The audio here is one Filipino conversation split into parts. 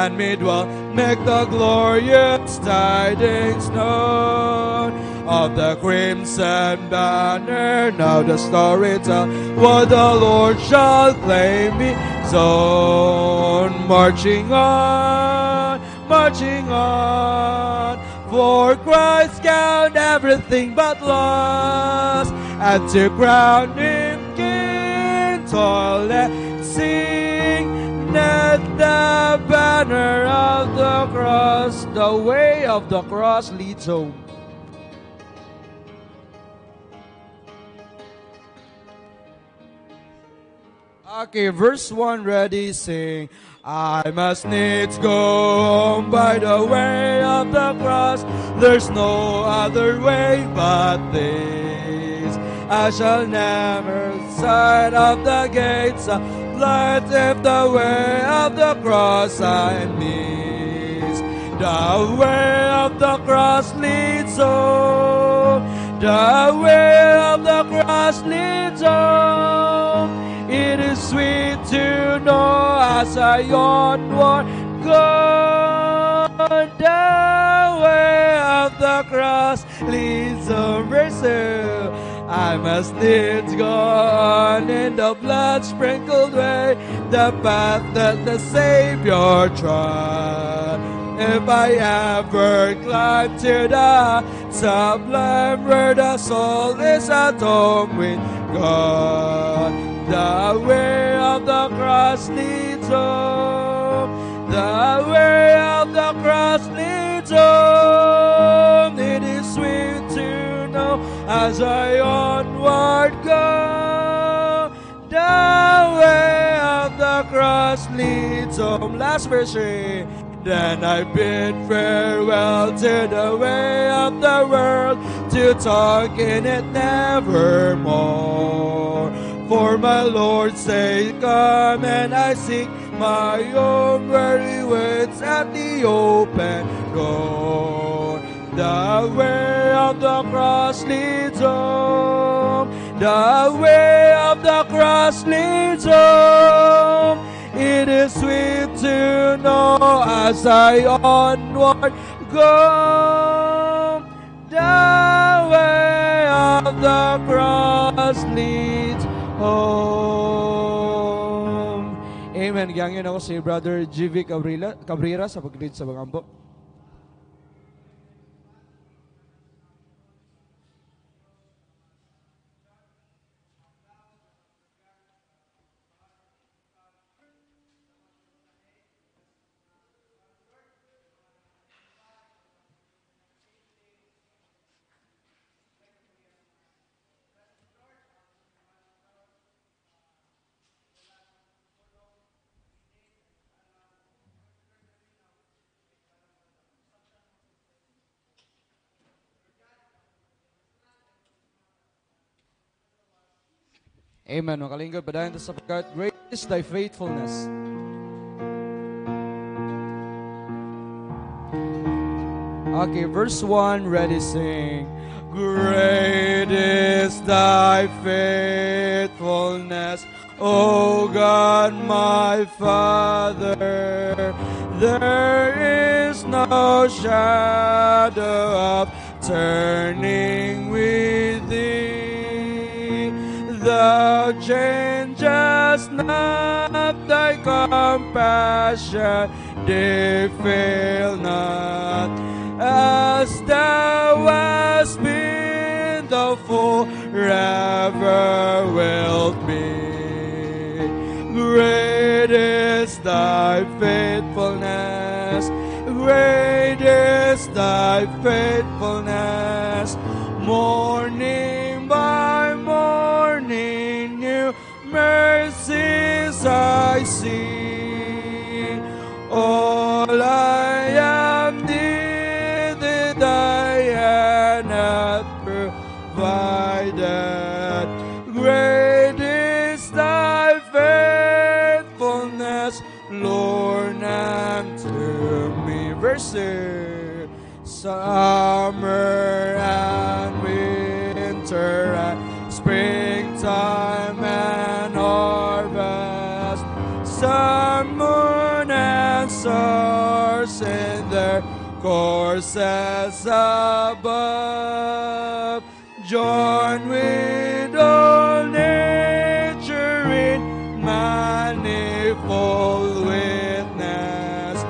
and me dwell, make the glorious tidings known of the crimson banner. Now the story tell what the Lord shall claim his own. Marching on, for Christ count everything but loss, and to crown him king, toil and sing, let the banner of the cross, the way of the cross leads home. Okay, verse 1 ready, sing. I must needs go home by the way of the cross. There's no other way but this. I shall never sight of the gates of light if the way of the cross I miss. The way of the cross leads home. The way of the cross leads home. It is sweet to know as I onward go. The way of the cross leads over soon. I must needs go on in the blood-sprinkled way, the path that the Savior trod. If I ever climb to the sublime where the soul is at home with God, the way of the cross leads home. The way of the cross leads home. It is sweet to know as I onward go. The way of the cross leads home. Last verse. Then I bid farewell to the way of the world, to talk in it nevermore. For my Lord's sake, come and I seek my own where he waits at the open door. The way of the cross leads home. The way of the cross leads home. It is sweet to know as I onward go. The way of the cross leads home. Amen. Gangin ako si Brother G.V. Cabrera sa pag-lead sa Bagambo. Amen. Makalingkod pa dahil sa pagkat great is thy faithfulness. Okay, verse 1, ready, sing. Great is thy faithfulness, O God my Father. There is no shadow of turning with thee. Thou changest not, thy compassion they fail not. As thou hast been, thou forever wilt be. Great is thy faithfulness, great is thy faithfulness. Morning by morning, new mercies I see. All I am needed, thy hand hath provided. Great is thy faithfulness, Lord, unto me. Verse 6. Summer and winter and springtime and harvest, sun, moon, and sun. courses above. Join with all nature in manifold witness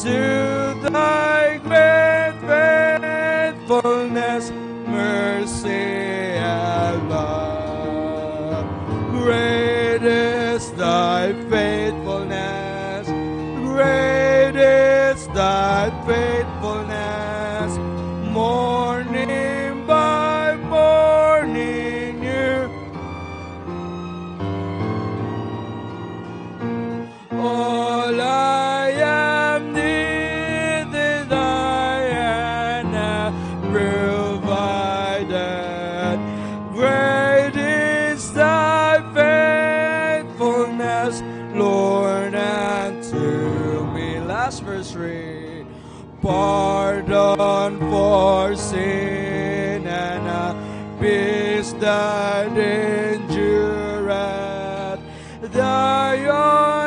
to thy great faithfulness, mercy, and love. Great is thy faithfulness, great is thy faithfulness, morning by morning new. All I am needed thy hand hath provided. Great is thy faithfulness, Lord, unto me. Last verse 3. Pardon for sin and a peace that endureth. Thy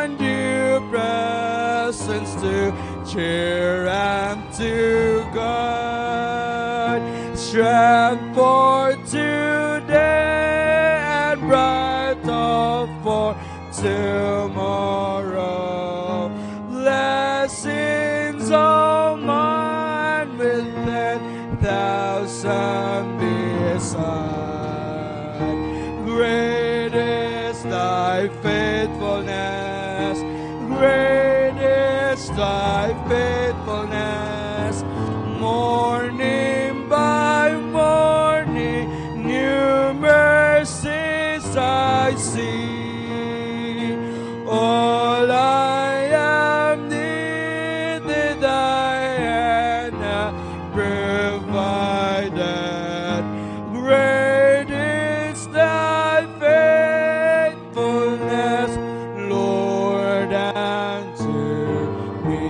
undue presence to cheer and to guide. Strength for today and bright hope for tomorrow. Blessings all mine with 10,000 beside. Great is thy faithfulness, great is thy faithfulness, morning by morning new mercies I see. All I am needed thy hand hath provided. Great is thy faithfulness, Lord, unto me.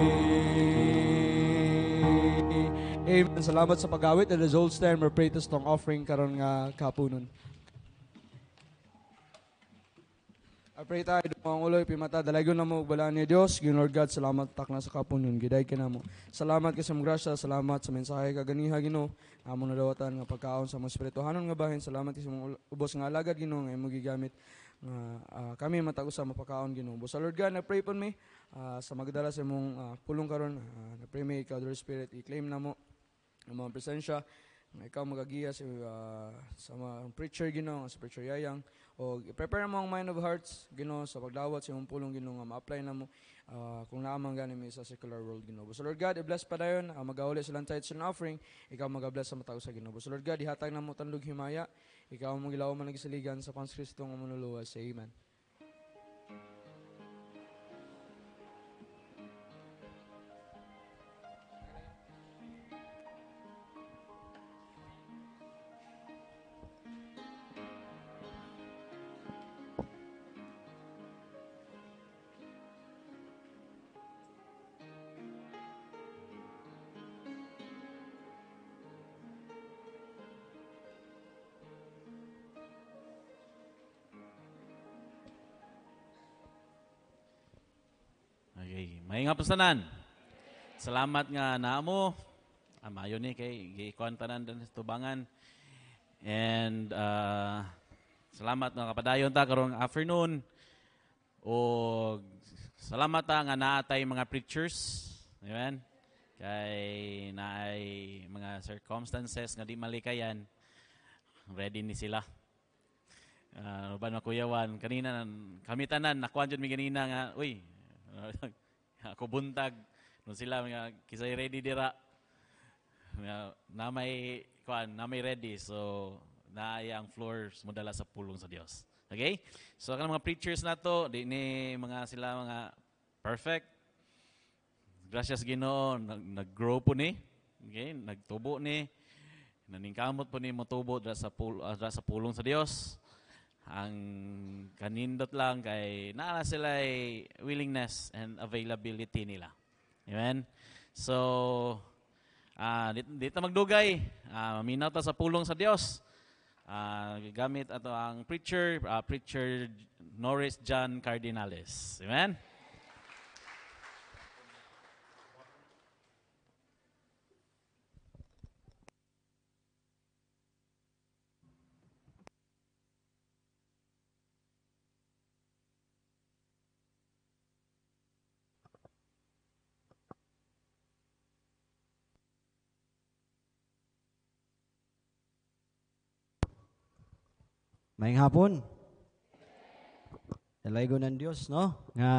Amen. Salamat sa pag-awit. And as old stand, we're pray to strong offering karon nga kapunon. I pray tayo mga uloy pimata dalagon na mo balaan ni Dios. Gin Lord God, salamat takna sa kapunon. Giday ka namo. Salamat kay sa mong grasya, salamat sa mensahe kaganiha Ginoo. Amo na dawatan nga pagkaon sa mga espirituhanon nga bahin. Salamat kay sa mong ubos nga alagad Ginoo nga imo gigamit kami matag usa mapakaon Ginoo. Sa Lord God, I pray pon me sa magdala sa imong pulong karon. I pray me ikaw, Holy Spirit, i-claim namo ang mga presensya nga ikaw magagiya sa mga preacher Ginoo, sa preacher Yayang. O i-prepare mo ang mind of hearts Ginoo sa pagdawat sa imong pulong Ginoo nga ma-apply namo kung naamang gani mi sa secular world Ginoo. So Lord God, i-bless pa dayon magauli silang tithes and offering, ikaw mag-bless sa matao sa Ginoo. So Lord God, ihatag namo tanlog himaya, ikaw ang magilaw man nagisaligan sa Panginoon Kristo nga manuluwas. Amen. Okay, mahinga pustanan. Salamat nga naamo. Mayo ni kay gikuan tanan din tubangan. And salamat nga kapadayon ta karong afternoon. O salamat ta nga naatay mga preachers. Amen. Kay naay mga circumstances nga di malikayan. Ready ni sila. Ba na kuyawan kanina kami tanan nakuan jud mi ganina nga uy ako buntag nung sila mga kisay ready dira na may ready so naaya ang floors mo dala sa pulong sa Dios. Okay? So kanang mga preachers nato di ni mga sila mga perfect. Gracias Ginoo nag-grow po ni. Okay? Nagtubo ni. Naningkamot po ni motubo dra sa pulong sa Dios. Ang kanindot lang kay naa sila willingness and availability nila. Amen. So dito magdugay, maminaw ta sa pulong sa Dios. Gamit ato ang preacher Norris John Cardinales. Amen. Maayong hapon. Dalaygo ng Dios, no? Nga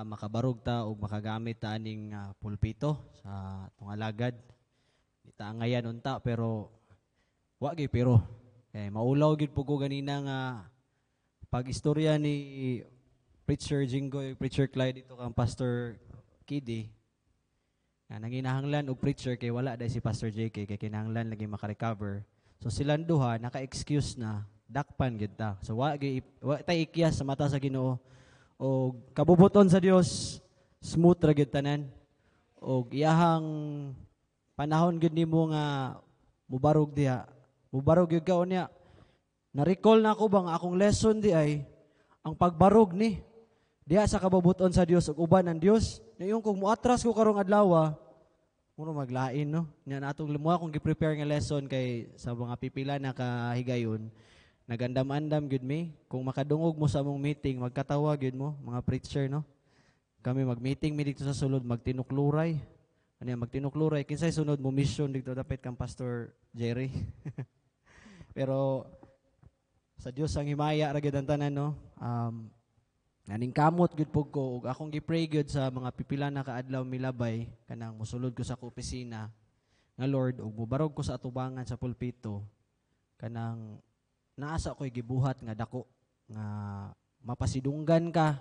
makabarog ta o makagamit ta aning pulpito sa atong alagad. Ita ngayan unta pero wa gyud pero maulaw gyud po ko ganina nga pag-istorya ni Preacher Jinggoy, Preacher Clyde dito kang Pastor Kiddy. Nanginahanglan og preacher kay wala dahil si Pastor JK kay kinahanglan lagi maka-recover. So silang duha naka-excuse na dakpan gid ta. So wa tay ikyas sa mata sa Ginoo o kabubuton sa Dios smooth ra gid tanan. Og iyahang panahon gid nimo nga mubarog diha. Mubarog gyud ka unya. Na-recall na ako bang akong lesson di ay ang pagbarog ni diha sa kabubuton sa Dios ug uban ang Dios. Yung kung muatras ko karong adlaw, muro maglain no. Nya natong limuha kung gi-prepare nga lesson kay sa mga pipila na kahigayon. Nagandam-andam gyud mi kung makadungog mo sa among meeting magkatawa gyud mo mga preacher no. Kami mag-meeting mi dito sa sulod magtinukluray. Ano magtinukluray kinsay sunod mo mission dito dapat kang Pastor Jerry. Pero sa Dios ang himaya ra gyud ang tanan no. Naning kamot gyud pug ko ug akong gi-pray gyud sa mga pipila na kaadlaw milabay kanang mosulod ko sa opisina nga Lord ug mubarog ko sa atubangan sa pulpito kanang naasa ko'y gibuhat nga dako nga mapasidunggan ka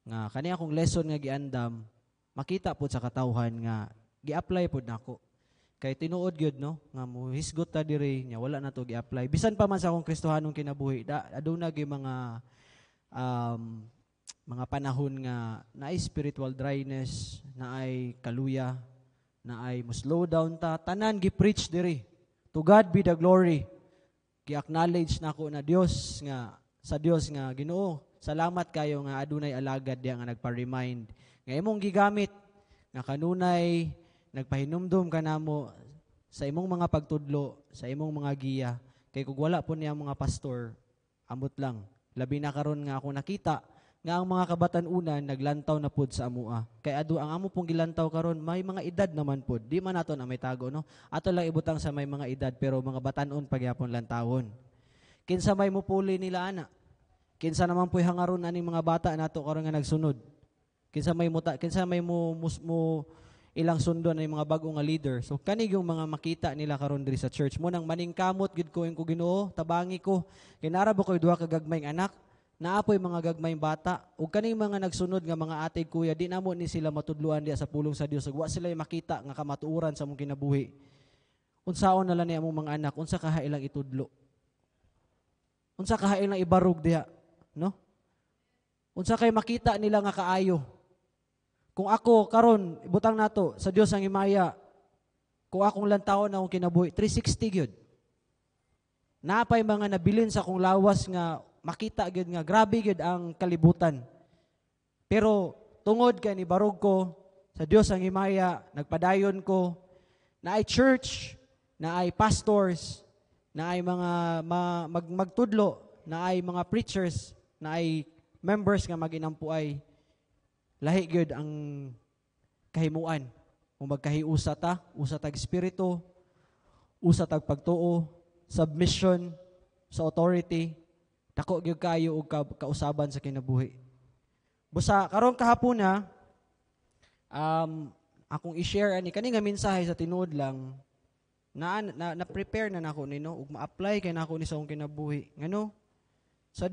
nga kani akong lesson nga giandam makita pud sa katawhan nga gi-apply pud nako kay tinuod gyud no nga muhisgot ta diri nya wala na to gi-apply bisan pa man sa akong Kristohanong kinabuhi aduna gyud mga panahon nga naay spiritual dryness, naay kaluya, naay mo slow down ta, tanan gi-preach diri. To God be the glory. Gi-acknowledge nako na Dios nga sa Dios nga Ginoo. Salamat kayo nga adunay alagad diha nga nagpa-remind nga imong gigamit nga kanunay nagpahinumdum kanamo sa imong mga pagtudlo, sa imong mga giya. Kay kung wala po niya mga pastor, amot lang. Labi na karon nga ako nakita nga ang mga kabatan-unan naglantaw na pud sa amua. Kay adu ang amo pong gilantaw karon may mga edad naman pud. Di man nato na may tago no. Ato lang ibutang sa may mga edad pero mga batan-on pagyapon lantawon. Kinsa may mupuli nila ana. Kinsa naman po'y hangaron aning mga bata nato karon nga nagsunod. Kinsa may mo ilang sundo na mga bago nga leader. So kanig yung mga makita nila karon diri sa church mo nang maningkamot gid ko ko Ginoo, tabangi ko. Kinarabo ko'y duha ka gagmayng anak. Naapoy mga gagmayng bata ug kaning mga nagsunod nga mga ate kuya di namo ni sila matudluan diya sa pulong sa Dios ug wa sila makita nga kamatuoran sa among kinabuhi. Unsaon na lang ni among mga anak unsa ka ilang itudlo? Unsa ka ilang ibarog diha, no? Unsa kay makita nila nga kaayo? Kung ako karon ibutang nato sa Dios ang himaya kung akong lantawon na akong kinabuhi 360 gyud. Napay mga nabilin sa akong lawas nga makita gyud nga grabe gyud ang kalibutan. Pero tungod kay ni barog ko sa Dios ang himaya, nagpadayon ko na ay church, na ay pastors, na ay mga magtudlo, na ay mga preachers, na ay members nga maginampuay. Lahi gyud ang kahimuan. Kung magkahiusa ta, usa tag espiritu, usa tag pagtuo, submission sa authority. Dako gyud kayo og kausaban sa kinabuhi. Busa karon kahapon na akong i-share ani kani nga mensahe sa tinuod lang na prepare na nako nino ug ma-apply kay nako ni sa akong kinabuhi. Ngano? Sa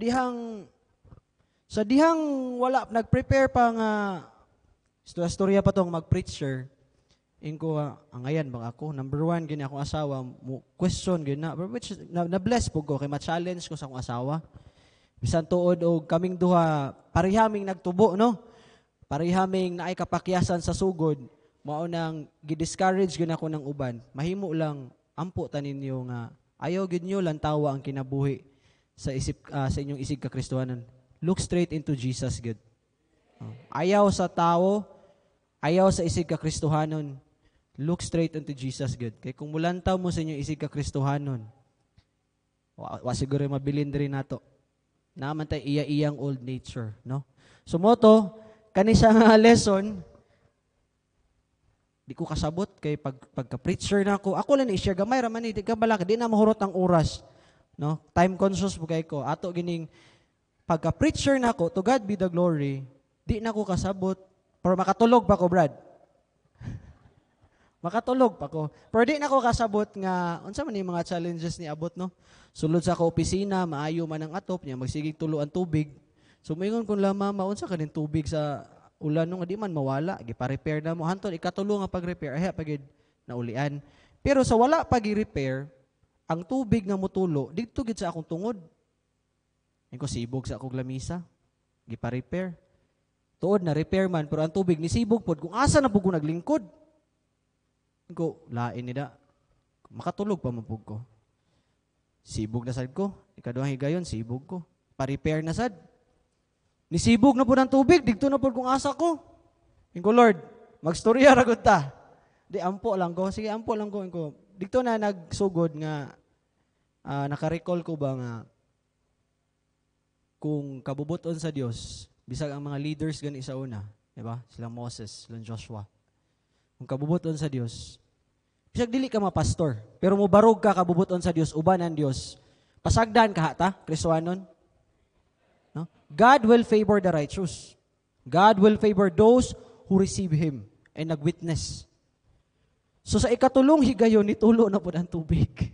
dihang wala nag-prepare pa nga istorya pa tong mag-preacher. Inko angayan bang ako number 1 gini akong asawa mo question gina which na bless pug ko kay ma-challenge ko sa akong asawa bisan tuod og kaming duha parehaming nagtubo no parehaming naay kapakyasan sa sugod mao nang gi-discourage gyud ako ng uban mahimo lang ampo ta ninyo nga ayaw gyud nyo lantawa ang kinabuhi sa isip sa inyong isig ka Kristohanon look straight into Jesus gyud ayaw sa tao ayaw sa isig ka Kristohanon look straight unto Jesus God. Kaya kung mulantaw mo sa inyo isig ka Kristohanon, wa siguro mabilin rin nato. Naman tayo iya-iyang old nature, no? So moto, kani sa lesson, di ko kasabot kay pagka-preacher na ako lang i-share gamay raman di ka balak di na mahurot ang oras. No? Time conscious po kay ko. Ato gining pagka-preacher na ko, to God be the glory, di na ko kasabot. Pero makatulog pa ko, Brad. Makatulog pa ko. Pero di na ko kasabot nga, unsa man yung mga challenges ni abot, no? Sulod sa ko opisina, maayo man ang atop niya, magsigig tulo ang tubig. So, mayroon kung lama, maunsa ka din tubig sa ulan nung di man mawala. Gipa-repair na mo. Hantod, ikatulo nga pag-repair. Ay, pagid naulian. Pero sa wala pag-repair, ang tubig nga mutulo, dito gid sa akong tungod. Yung ko sibog sa akong lamisa. Gipa-repair. Tuod na repair man, pero ang tubig ni sibog pod kung asa na po ko naglingkod. Ko, lain nida. Makatulog pa mapug ko. Sibog na sad ko. Ikaduhang higayon, sibog ko. Pa-repair na sad. Nisibog na po ng tubig, digto na po kung asa ko. Inko, Lord, magstorya ra gud ta. Di ampo lang ko. Sige, ampo lang ko. Inko, digto na nagsugod nga naka-recall ko ba nga kung kabubuton sa Dios, bisag ang mga leaders gani sa una, di ba? Sila Moses, sila Joshua. Kung kabubuton sa Dios, bisag dili ka mapastor, pero mubarog ka kabubuton sa Dios, uban ang Dios. Pasagdan ka hata, Kristohanon. No? God will favor the righteous. God will favor those who receive Him and nag-witness. So sa ikatulong higayon, nitulo na po ang tubig.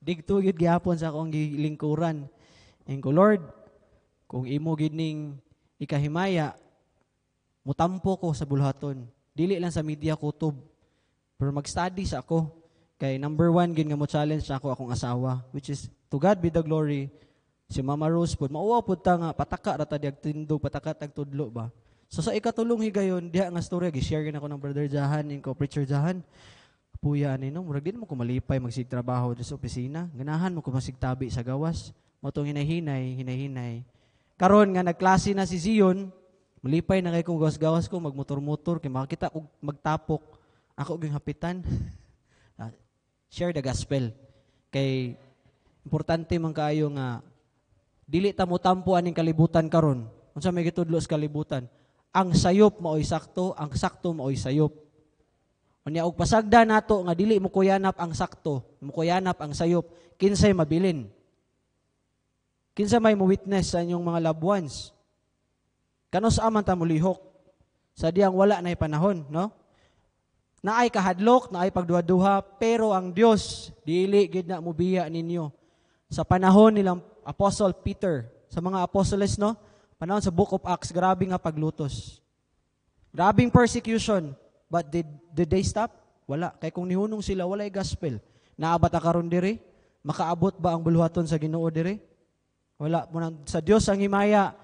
Digto yun gihapon sa akong lingkuran. And ko, Lord, kung imo gining ikahimaya, mutampo ko sa bulhaton. Dili lang sa media kutob. Pero mag-study sa ako. Kay number 1, gin nga mo challenge sa ako akong asawa. Which is, to God be the glory. Si Mama Rose po, mauwa po ta nga, pataka rata diag tindog, pataka tagtudlo ba. So sa ikatulong higayon, diha nga story, gi-share gin ako ng Brother Jahan, ko Preacher Jahan. Puya ni no, murag din mo ko malipay magsigtrabaho sa opisina. Ganahan mo ko masigtabi sa gawas. Motong hinay-hinay. Karon nga nagklase na si Zion, malipay na kay kong gawas-gawas ko, magmotor-motor, kay makakita kong magtapok. Ako ging hapitan. Share the gospel. Kay importante man kaayo nga dili ta mo tampo aning kalibutan karon. Unsa may gitudlo sa kalibutan? Ang sayop maoy sakto, ang sakto maoy sayop. Unya og pasagda nato nga dili mo kuyanap ang sakto, mo kuyanap ang sayop, kinsay mabilin. Kinsa may mo witness sa inyong mga loved ones. Kanos aman ta mulihok. Sa diyang wala na panahon, no? Naay kahadlok, naay pagduha-duha, pero ang Dios dili gid na mubiya ninyo. Sa panahon nilang Apostle Peter, sa mga apostoles, no? Panahon sa Book of Acts, grabe nga paglutos. Grabing persecution. But did they stop? Wala. Kaya kung nihunong sila, walay gospel. Naabot karon diri? Makaabot ba ang buluhaton sa Ginoo diri? Wala. Sa Dios ang himaya.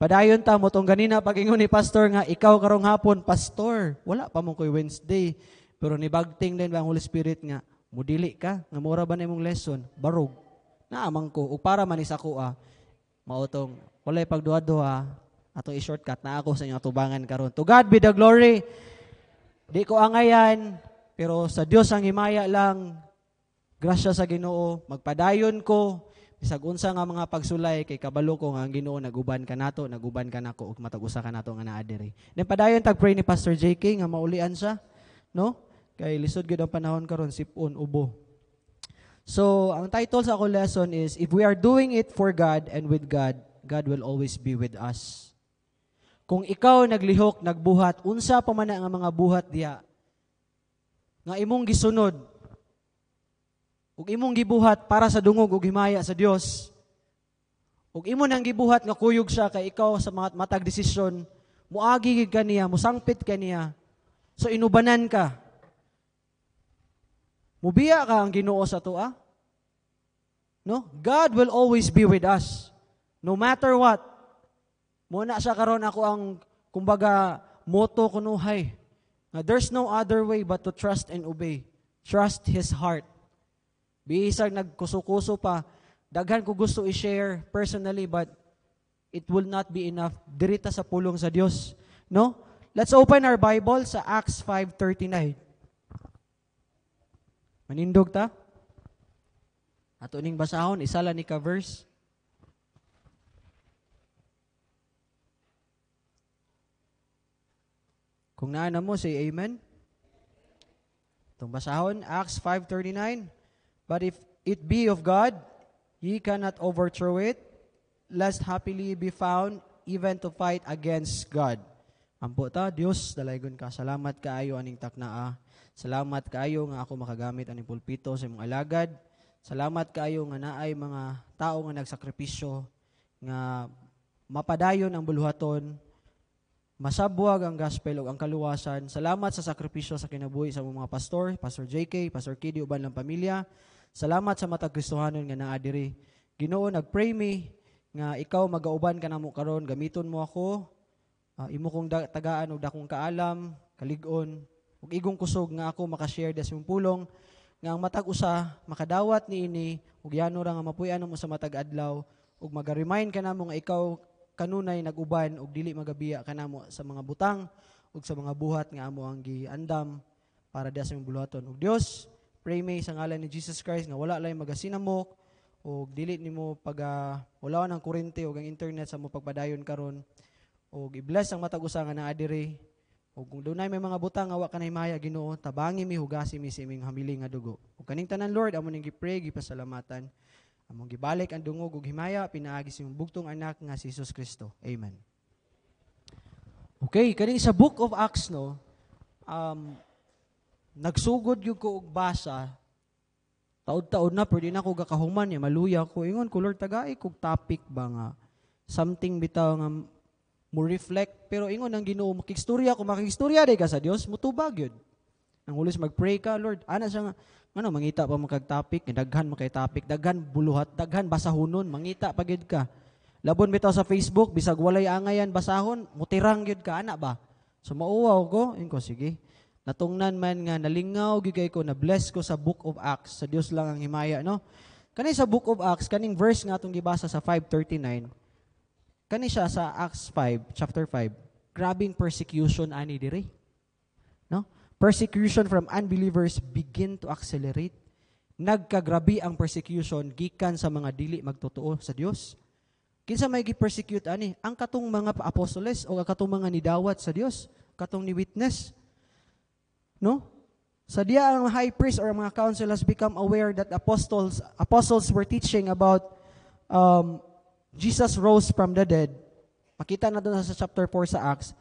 Padayon ta mo tong ganina pag-ingon ni pastor nga ikaw karong hapon pastor. Wala pa mo koy Wednesday. Pero nibagting din ba ang Holy Spirit nga mudili ka nga mura ba na imong lesson? Barog. Naamang ko o para man isa ko mao tong walay pagduha-duha atong i-shortcut na ako sa inyong tubangan karon. To God be the glory. Di ko angayan, pero sa Dios ang himaya lang, grasya sa Ginoo, magpadayon ko, bisag unsa nga mga pagsulay, kay kabalo ko nga ang Ginoo, naguban ka nato, naguban ka nako, ug matag-usa ka nato nga naa diri. Then padayon tag-pray ni Pastor JK, nga maulian siya, no? Kay lisod gid ang panahon karon sipon, ubo. So, ang title sa akong lesson is, if we are doing it for God and with God, God will always be with us. Kung ikaw naglihok, nagbuhat, unsa pa man nga mga buhat diha, nga imong gisunod, ug imong gibuhat para sa dungog ug himaya sa Dios, ug imo nang gibuhat nga kuyog siya kay ikaw sa mga matag desisyon, muagi gid kaniya, musangpit kaniya, so inubanan ka. Mubiya ka ang Ginoo sa tuwa. No? God will always be with us. No matter what. Muna sa karon ako ang kumbaga motto kunuhay. There's no other way but to trust and obey. Trust His heart. Bisag nagkuso-kuso pa, daghan ko gusto i-share personally but it will not be enough. Dirita sa pulong sa Dios. No? Let's open our Bible sa Acts 5:39. Manindog ta? Ato ning basahon, isa lang ni ka verse. Kung naana mo, say amen. Itong basahon, Acts 5:39. But if it be of God, ye cannot overthrow it, lest happily be found even to fight against God. Ampo ta, Dios, dalaygon ka. Salamat kaayo aning taknaa. Salamat kaayo nga ako makagamit aning pulpito sa imong alagad. Salamat kaayo nga naay mga tao nga nagsakripisyo, nga mapadayon ang buluhaton, masabwag ang gospel o ang kaluwasan. Salamat sa sakripisyo sa kinabuhi sa mga pastor, Pastor JK, Pastor Kidi, uban ng pamilya. Salamat sa matag Kristohanon nga naa diri. Ginoo, nagpray me nga ikaw magauban ka namo karon, gamiton mo ako, imo kong tagaan og dakong kaalam, kalig-on, ug igong kusog nga ako makashare des imong pulong nga ang matag usa makadawat niini ug yano ra nga mapuy-an mo sa matag adlaw ug maga-remind ka namo nga ikaw kanunay nag-uban ug dili magabiya kanamo sa mga butang ug sa mga buhat nga amo ang giandam para diha sa imong buluhaton. Ug Dios, pray me sa ngalan ni Jesus Christ nga wala lay magasinamok ug dili nimo wala ng kuryente ug ang internet sa mo pagpadayon karon ug i-bless ang matag usa nga naa diri ug kung dunay may mga butang nga wa kanay maya Ginoo, tabangi mi hugasi mi sa imong hamiling nga dugo. Ug kaning tanan Lord amo ning gi-pray gipasalamatan. Among gibalik ang dungog ug himaya pinaagi sa imong bugtong anak nga si Jesus Kristo. Amen. Okay, kani sa Book of Acts no, nagsugod gyud ko og basa. Taud-taud na pero di na ko gakahuman ya maluya ko ingon ko Lord tagay kog topic ba nga something bitaw nga mo reflect pero ingon ang Ginoo makikistorya day ka sa Dios mutubag gyud. Ang hulos mag-pray ka Lord ana siya nga mangita pa magkag topic, daghan makay topic, daghan buluhat, daghan basahonon, mangita pa gyud ka. Labon bitaw sa Facebook, bisag walay angayan basahon, mutirang gyud ka ana ba. So mauwaw ko, inko sige. Natungnan man nga nalingaw gyud kay ko na bless ko sa Book of Acts. Sa Dios lang ang himaya no. Kani sa Book of Acts, kaning verse nga atong gibasa sa 5:39. Kani siya sa Acts 5, chapter 5. Grabing persecution ani diri. No? Persecution from unbelievers begin to accelerate. Nagkagrabi ang persecution gikan sa mga dili magtotoo sa Dios. Kinsa may gi-persecute ani? Ang katong mga apostoles o ang katong mga nidawat sa Dios, katong ni witness. No? Sa diya ang high priest or mga council has become aware that apostles were teaching about Jesus rose from the dead. Makita na doon sa chapter 4 sa Acts.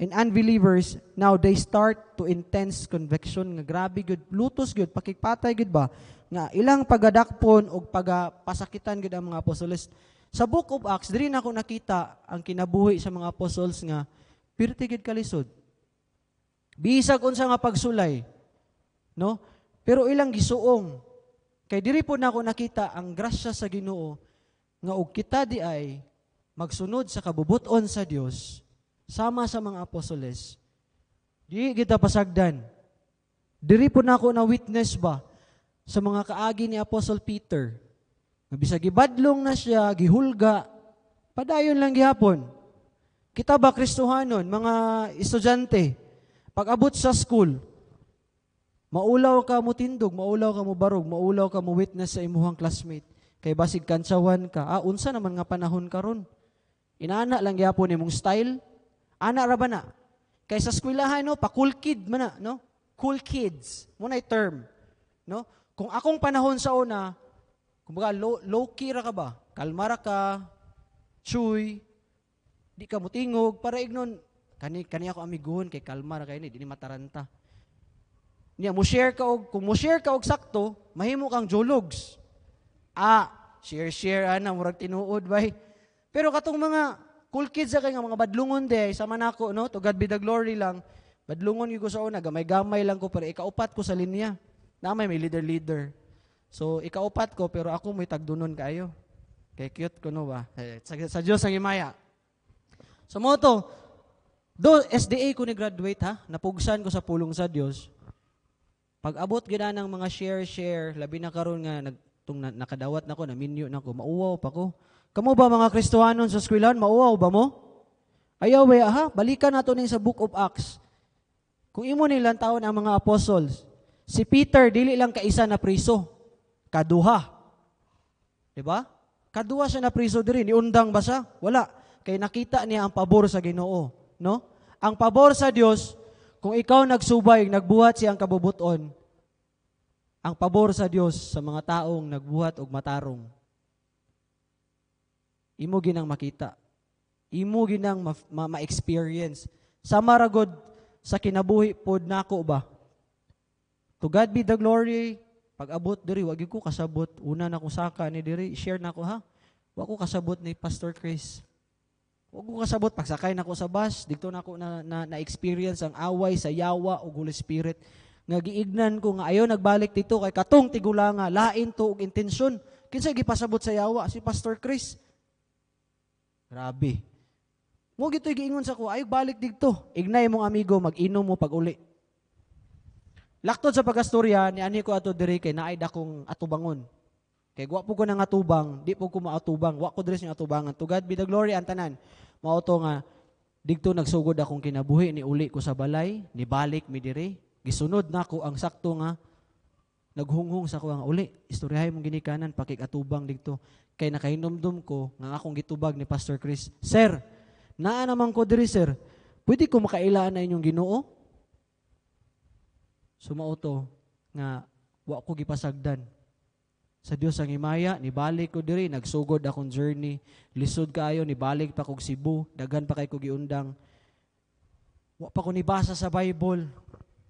And unbelievers, now they start to intense conviction nga grabe gud, lutos gud, pakikpatay gud ba nga ilang pagadakpon og pagapasakitan gud ang mga apostoles. Sa Book of Acts diri na ako nakita ang kinabuhi sa mga apostles nga pirti gud kalisod. Bisag unsa nga pagsulay, no? Pero ilang gisuong. Kay diri po na ako nakita ang grasya sa Ginoo nga og kita di ay magsunod sa kabubuton sa Dios. Sama sa mga apostoles, di kita pasagdan. Diri po na ako na witness ba sa mga kaagi ni Apostle Peter. Bisag gibadlong na siya, gihulga, padayon lang gihapon. Kita ba Kristohanon, mga estudyante, pag abot sa school, maulaw ka mo tindog, maulaw ka mo barog, maulaw ka mo witness sa imuhang classmate. Kay basig kantsawan ka, unsa naman nga panahon karon? Inaana lang gihapon imong style. Ana ra ba na? Kay sa eskwelahan no, pa cool kid man na, no? Cool kids. Muna ay term, no? Kung akong panahon sa una, kumbaga low key ra ka ba? Kalma ra ka, chuy, di ka mutingog para ignon kani ako amiguhon kay kalma ra kay ni dinhi mataranta. Niya mo share ka og kung mo share ka og sakto, mahimo kang jologs. Share ana murag tinuod bay. Pero katong mga cool kids kay nga mga badlungon de sama nako no, to God be the glory lang. Badlungon gyud ko sa una, gamay-gamay lang ko pero ikaupat ko sa linya. Namay may leader. So ikaupat ko pero ako may tagdunon kaayo. Kay cute ko no ba. Sa Dios ang himaya. Sa moto, SDA ko ni graduate ha, napugsan ko sa pulong sa Dios. Pag abot gina ng mga share, labi na karon nga nakadawat nako, na minyo nako, mauwaw pa ko. Kamo ba mga Kristohanon sa eskwelahan, mauwaw ba mo? Ayaw ba ha? Balikan nato ning sa Book of Acts. Kung imo nilang taon ang mga apostles, si Peter dili lang kaisa na priso, kaduha. 'Di ba? Kaduha siya na priso diri, niundang ba siya? Wala. Kay nakita niya ang pabor sa Ginoo, no? Ang pabor sa Dios, kung ikaw nagsubay, nagbuhat siyang kabubuton, ang pabor sa Dios sa mga taong nagbuhat og matarong. imo ginang makita. Imo ginang ma-experience. Sama ra gud sa kinabuhi pod nako ba? To God be the glory. Pag abot diri, wag ko kasabot. Una na ko saka ni diri, share nako ha. Wag ko kasabot ni Pastor Chris. Wag ko kasabot pagsakay nako sa bus, dito nako na experience ang away sa yawa o Holy Spirit. Nga giignan ko nga ayaw nagbalik dito kay katong tigulanga, lain to og intensyon. Kinsay gipasabot sa yawa si Pastor Chris. Grabe. Mo gito'y giingon sa ko, ayaw balik dito. Ignay mong amigo, mag-inom mo pag-uli. Laktod sa pagastorya, ni ani ko ato diri kay naay dakong atubangon. Kay wa po ko nang atubang, di po ko maatubang. Wa ko diri sing atubangan. To God be the glory ang tanan. Mao to nga digto nagsugod akong kinabuhi ni uli ko sa balay, ni balik mi diri. Gisunod nako ang sakto nga naghunghong sa ko nga uli. Istoryahay mong ginikanan pakig-atubang digto. Kay nakahinumdum ko nga akong gitubag ni Pastor Chris. Sir, naa naman ko diri sir. Pwede ko makailaan na inyong Ginoo? Sumauto nga wa ko gipasagdan. Sa Dios ang himaya, nibalik ko diri, nagsugod akong journey, lisod kayo, nibalik pa kog Cebu, daghan pa kay ko giundang. Wa pa ko nibasa sa Bible.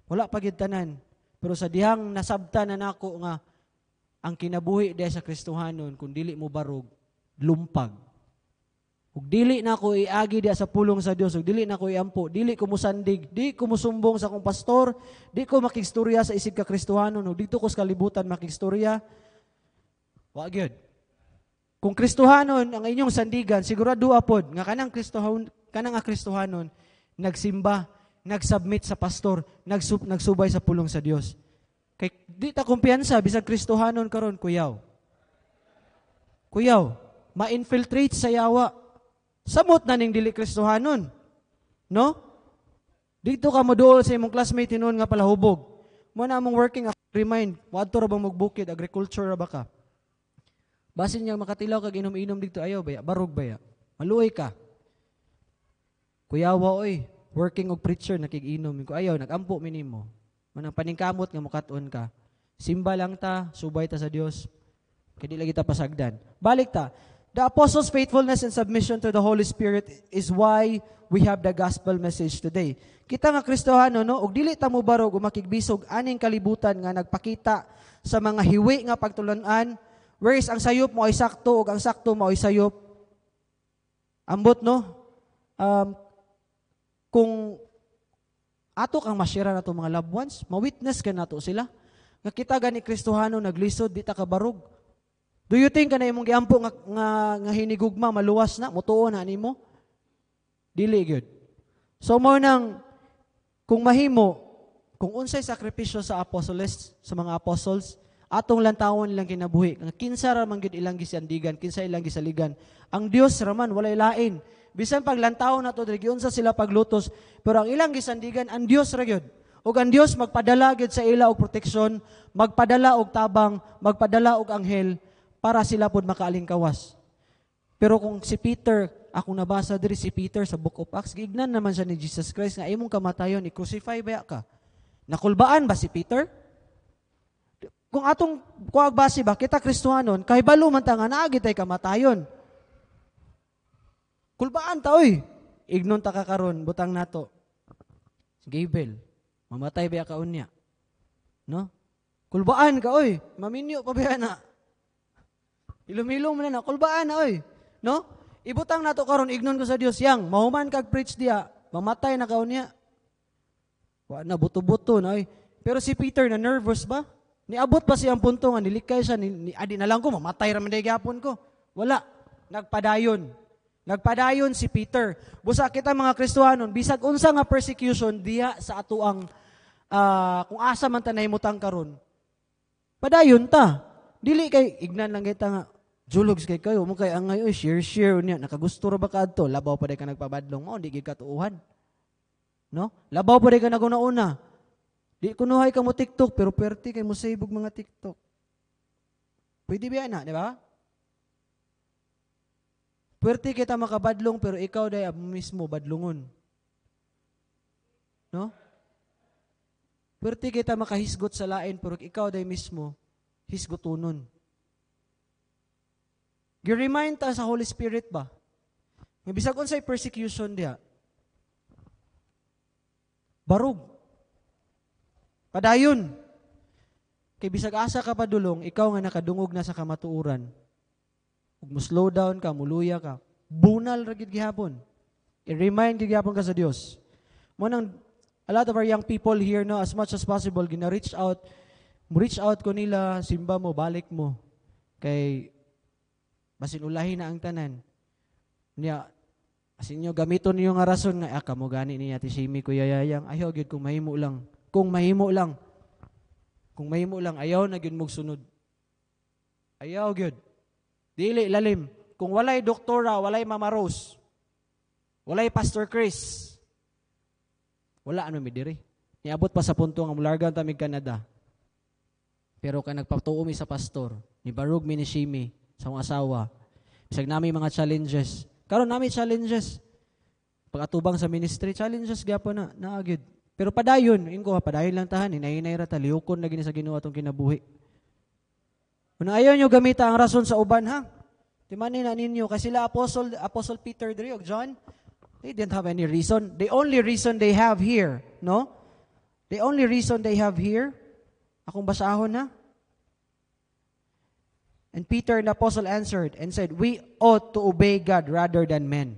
Wala pa gid tanan. Pero sa dihang nasabtan na nako nga ang kinabuhi diha sa Kristohanon kung dili mo barog, lumpag. Ug dili na ko iagi diha sa pulong sa Dios, ug dili na ko iampo, dili ko musandig, di ko musumbong sa akong pastor, di ko makigstorya sa isig ka Kristohanon, ug dito ko sa kalibutan makigstorya. Wa gyud. Kung Kristohanon ang inyong sandigan, sigurado apod nga kanang Kristohanon nagsimba, nagsubmit sa pastor, nagsubay sa pulong sa Dios. Kay di ta kumpiyansa bisag Kristohanon karon kuyaw. Kuyaw, ma-infiltrate sa yawa. Samot na ning dili Kristohanon. No? Dito ka mo duol sa imong classmate tinuon nga palahubog. Mo na among working remind, wadto ra bang magbukid, agriculture ra ba ka? Basin niyang makatilaw kag inom-inom dito ayaw baya, barog baya. Maluoy ka. Kuyawa oy, working og preacher nakig-inom ko ayaw nagampo minimo. Manang paningkamot nga mukat-on ka. Simba lang ta, subay ta sa Dios. Kay di lagi ta pasagdan. Balik ta. The apostles' faithfulness and submission to the Holy Spirit is why we have the gospel message today. Kita nga Kristohano, no, og dili ta mo barog o makigbisog aning kalibutan nga nagpakita sa mga hiwi nga pagtulunan. Whereas ang sayop mo ay sakto o ang sakto mo ay sayop. Ambot, no? Kung ato kang masyira na to mga loved ones, ma-witness ka na to sila. Nga kita gani Kristohano naglisod, di ta kabarog. Do you think na imong giampo nga hinigugma, maluwas na, mutuo na nimo? Dili gyud. So mo nang, kung mahimo, kung unsay sakripisyo sa apostoles, sa mga apostles, atong lantawon nilang kinabuhi. Kinsa ra man gid ilang gisandigan, kinsa ilang gisaligan. Ang Dios raman walay lain. Bisan pag lantawon nato diri unsa sila paglutos, pero ang ilang gisandigan ang Dios ra gyud. Ug ang Dios magpadala gyud sa ila og proteksyon, magpadala og tabang, magpadala og anghel para sila pod makaalingkawas. Pero kung si Peter, ako nabasa diri si Peter sa Book of Acts, giignan naman siya ni Jesus Christ nga imong kamatayon i-crucify ba ka? Nakulbaan ba si Peter? Kung atong kuwag base ba, kita Kristohanon, kay balo man ta nga naagi tay kamatayon. Kulbaan ta, oy. Ignon ta kakaron, butang nato. Gabel, mamatay ba ka unya? No? Kulbaan ka, oy. Maminyo pa ba na? Ilumilom na na, kulbaan na, oy. No? Ibutang nato karon, ignon ko sa Dios, yang, mahuman kag preach diya, mamatay na ka unya. Wa na, buto-buto na, oy. Pero si Peter na nervous ba? Niabot pa siyang punto nga nilikay siya, adi na lang ko, mamatay raman day gyapon ko. Wala. Nagpadayon. Nagpadayon si Peter. Busa kita mga Kristohanon, bisag unsa nga persecution diya sa ato ang kung asa man ta nahimutang karon. Padayon ta. Dili kay ignan lang kita nga julogs kay kayo mo kay angay oy share niya nakagusto ra ba kadto labaw pa day ka nagpabadlong mo di gid ka tuuhan. No? Labaw pa day ka naguna-una. Di kunuhay ka mo TikTok, pero perti kay mo save mga TikTok. Pwede ba na, di ba? Perti kita makabadlong, pero ikaw day mismo badlungon. No? Perti kita makahisgot sa lain, pero ikaw day mismo hisgotunon. Gi-remind ta sa Holy Spirit ba? Nga bisag unsay persecution diha. Barog. Padayon. Kay bisag asa ka padulong, ikaw nga nakadungog na sa kamatuuran. Ug mo slow down ka, muluya ka, bunal ra gid gihapon. I-remind gid gihapon ka sa Dios. Mo nang a lot of our young people here, no, as much as possible gina-reach out, reach out ko nila, simba mo, balik mo. Kay basin ulahi na ang tanan. Niya asin nyo gamiton niyo nga rason nga kamo gani niya ti Simi Kuya Yayang, ayaw gyud kung mahimo lang. Kung mahimo lang. Kung mahimo lang ayaw na gyud mog sunod. Ayaw gyud. Dili lalim. Kung walay doktora, walay Mama Rose, walay Pastor Chris, wala ano mi diri. Niabot pa sa punto nga mulargan ta mig Canada. Pero ka nagpatuo mi sa pastor, ni Barug mi ni Shimi sa mga asawa. Bisag nami mga challenges. Karon nami challenges. Pag-atubang sa ministry, challenges gyapon na naagid. Pero padayon, ingo padayon lang tahan, hinay-hinay ra ta liukon na gini sa Ginoo atong kinabuhi. Kung ayaw nyo gamita ang rason sa uban ha. Timanin na ninyo kasi sila Apostle Peter diri og John, they didn't have any reason. The only reason they have here, no? The only reason they have here, akong basahon na. And Peter the apostle answered and said, we ought to obey God rather than men.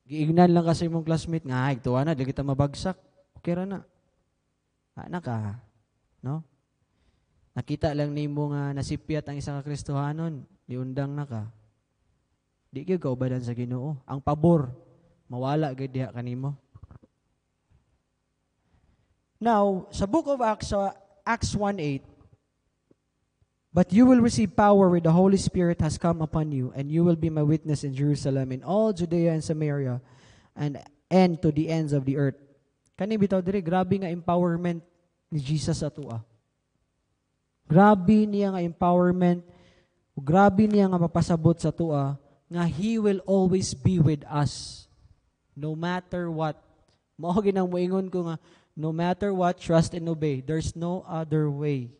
Giignan lang kasi mong classmate nga, ay, tuwa na, di kita mabagsak. Okay ra na. Anak ka, no? Nakita lang ni mo nga nasipyat ang isang kakristohanon, liundang na ka. Di kayo kaubadan sa Ginoo. Ang pabor, mawala gid diha kanimo. Now, sa book of Acts, Acts 1:8, but you will receive power when the Holy Spirit has come upon you, and you will be my witness in Jerusalem, in all Judea and Samaria, and to the ends of the earth. Kani bitaw diri, grabe nga empowerment ni Jesus atua. Grabe niya nga empowerment, grabe niya nga mapasabot sa tua, nga He will always be with us, no matter what. Mao ginang moingon ko nga, no matter what, trust and obey. There's no other way.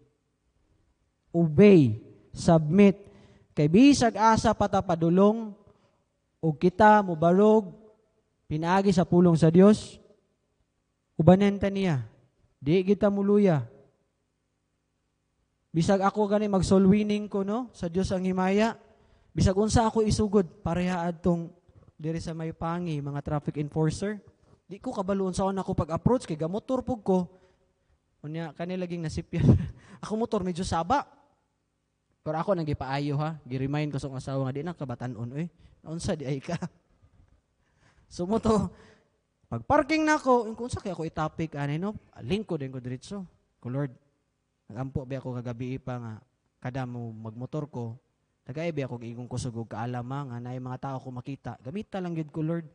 Obey, submit. Kay bisag asa patapadulong, o kita mubarog, pinaagi sa pulong sa Dios, ubanen ta niya. Di kita muluya. Bisag ako gani mag-soul winning ko, no? Sa Dios ang himaya. Bisag unsa ako isugod, pareha adtong diri sa may pangi, mga traffic enforcer. Di ko kabaloon sa ako pag-approach, kay gamotor pug ko. Unya, kanilaging nasipyan. Ako motor, medyo saba. Pero ako nang gipaayo ha. Gi-remind ko sa asawa nga, di na kabatanon, naunsa di ay ka. So mo to, pag parking na ako, kung sa kaya ako itapik, no? Lingko din ko diretso. Ko Lord, nagampo ba ako kagabi pa nga, kada mo magmotor ko, tagay ba ako giingong kusog og kaalama nga na mga tao ko makita. Gamita lang gid ko Lord,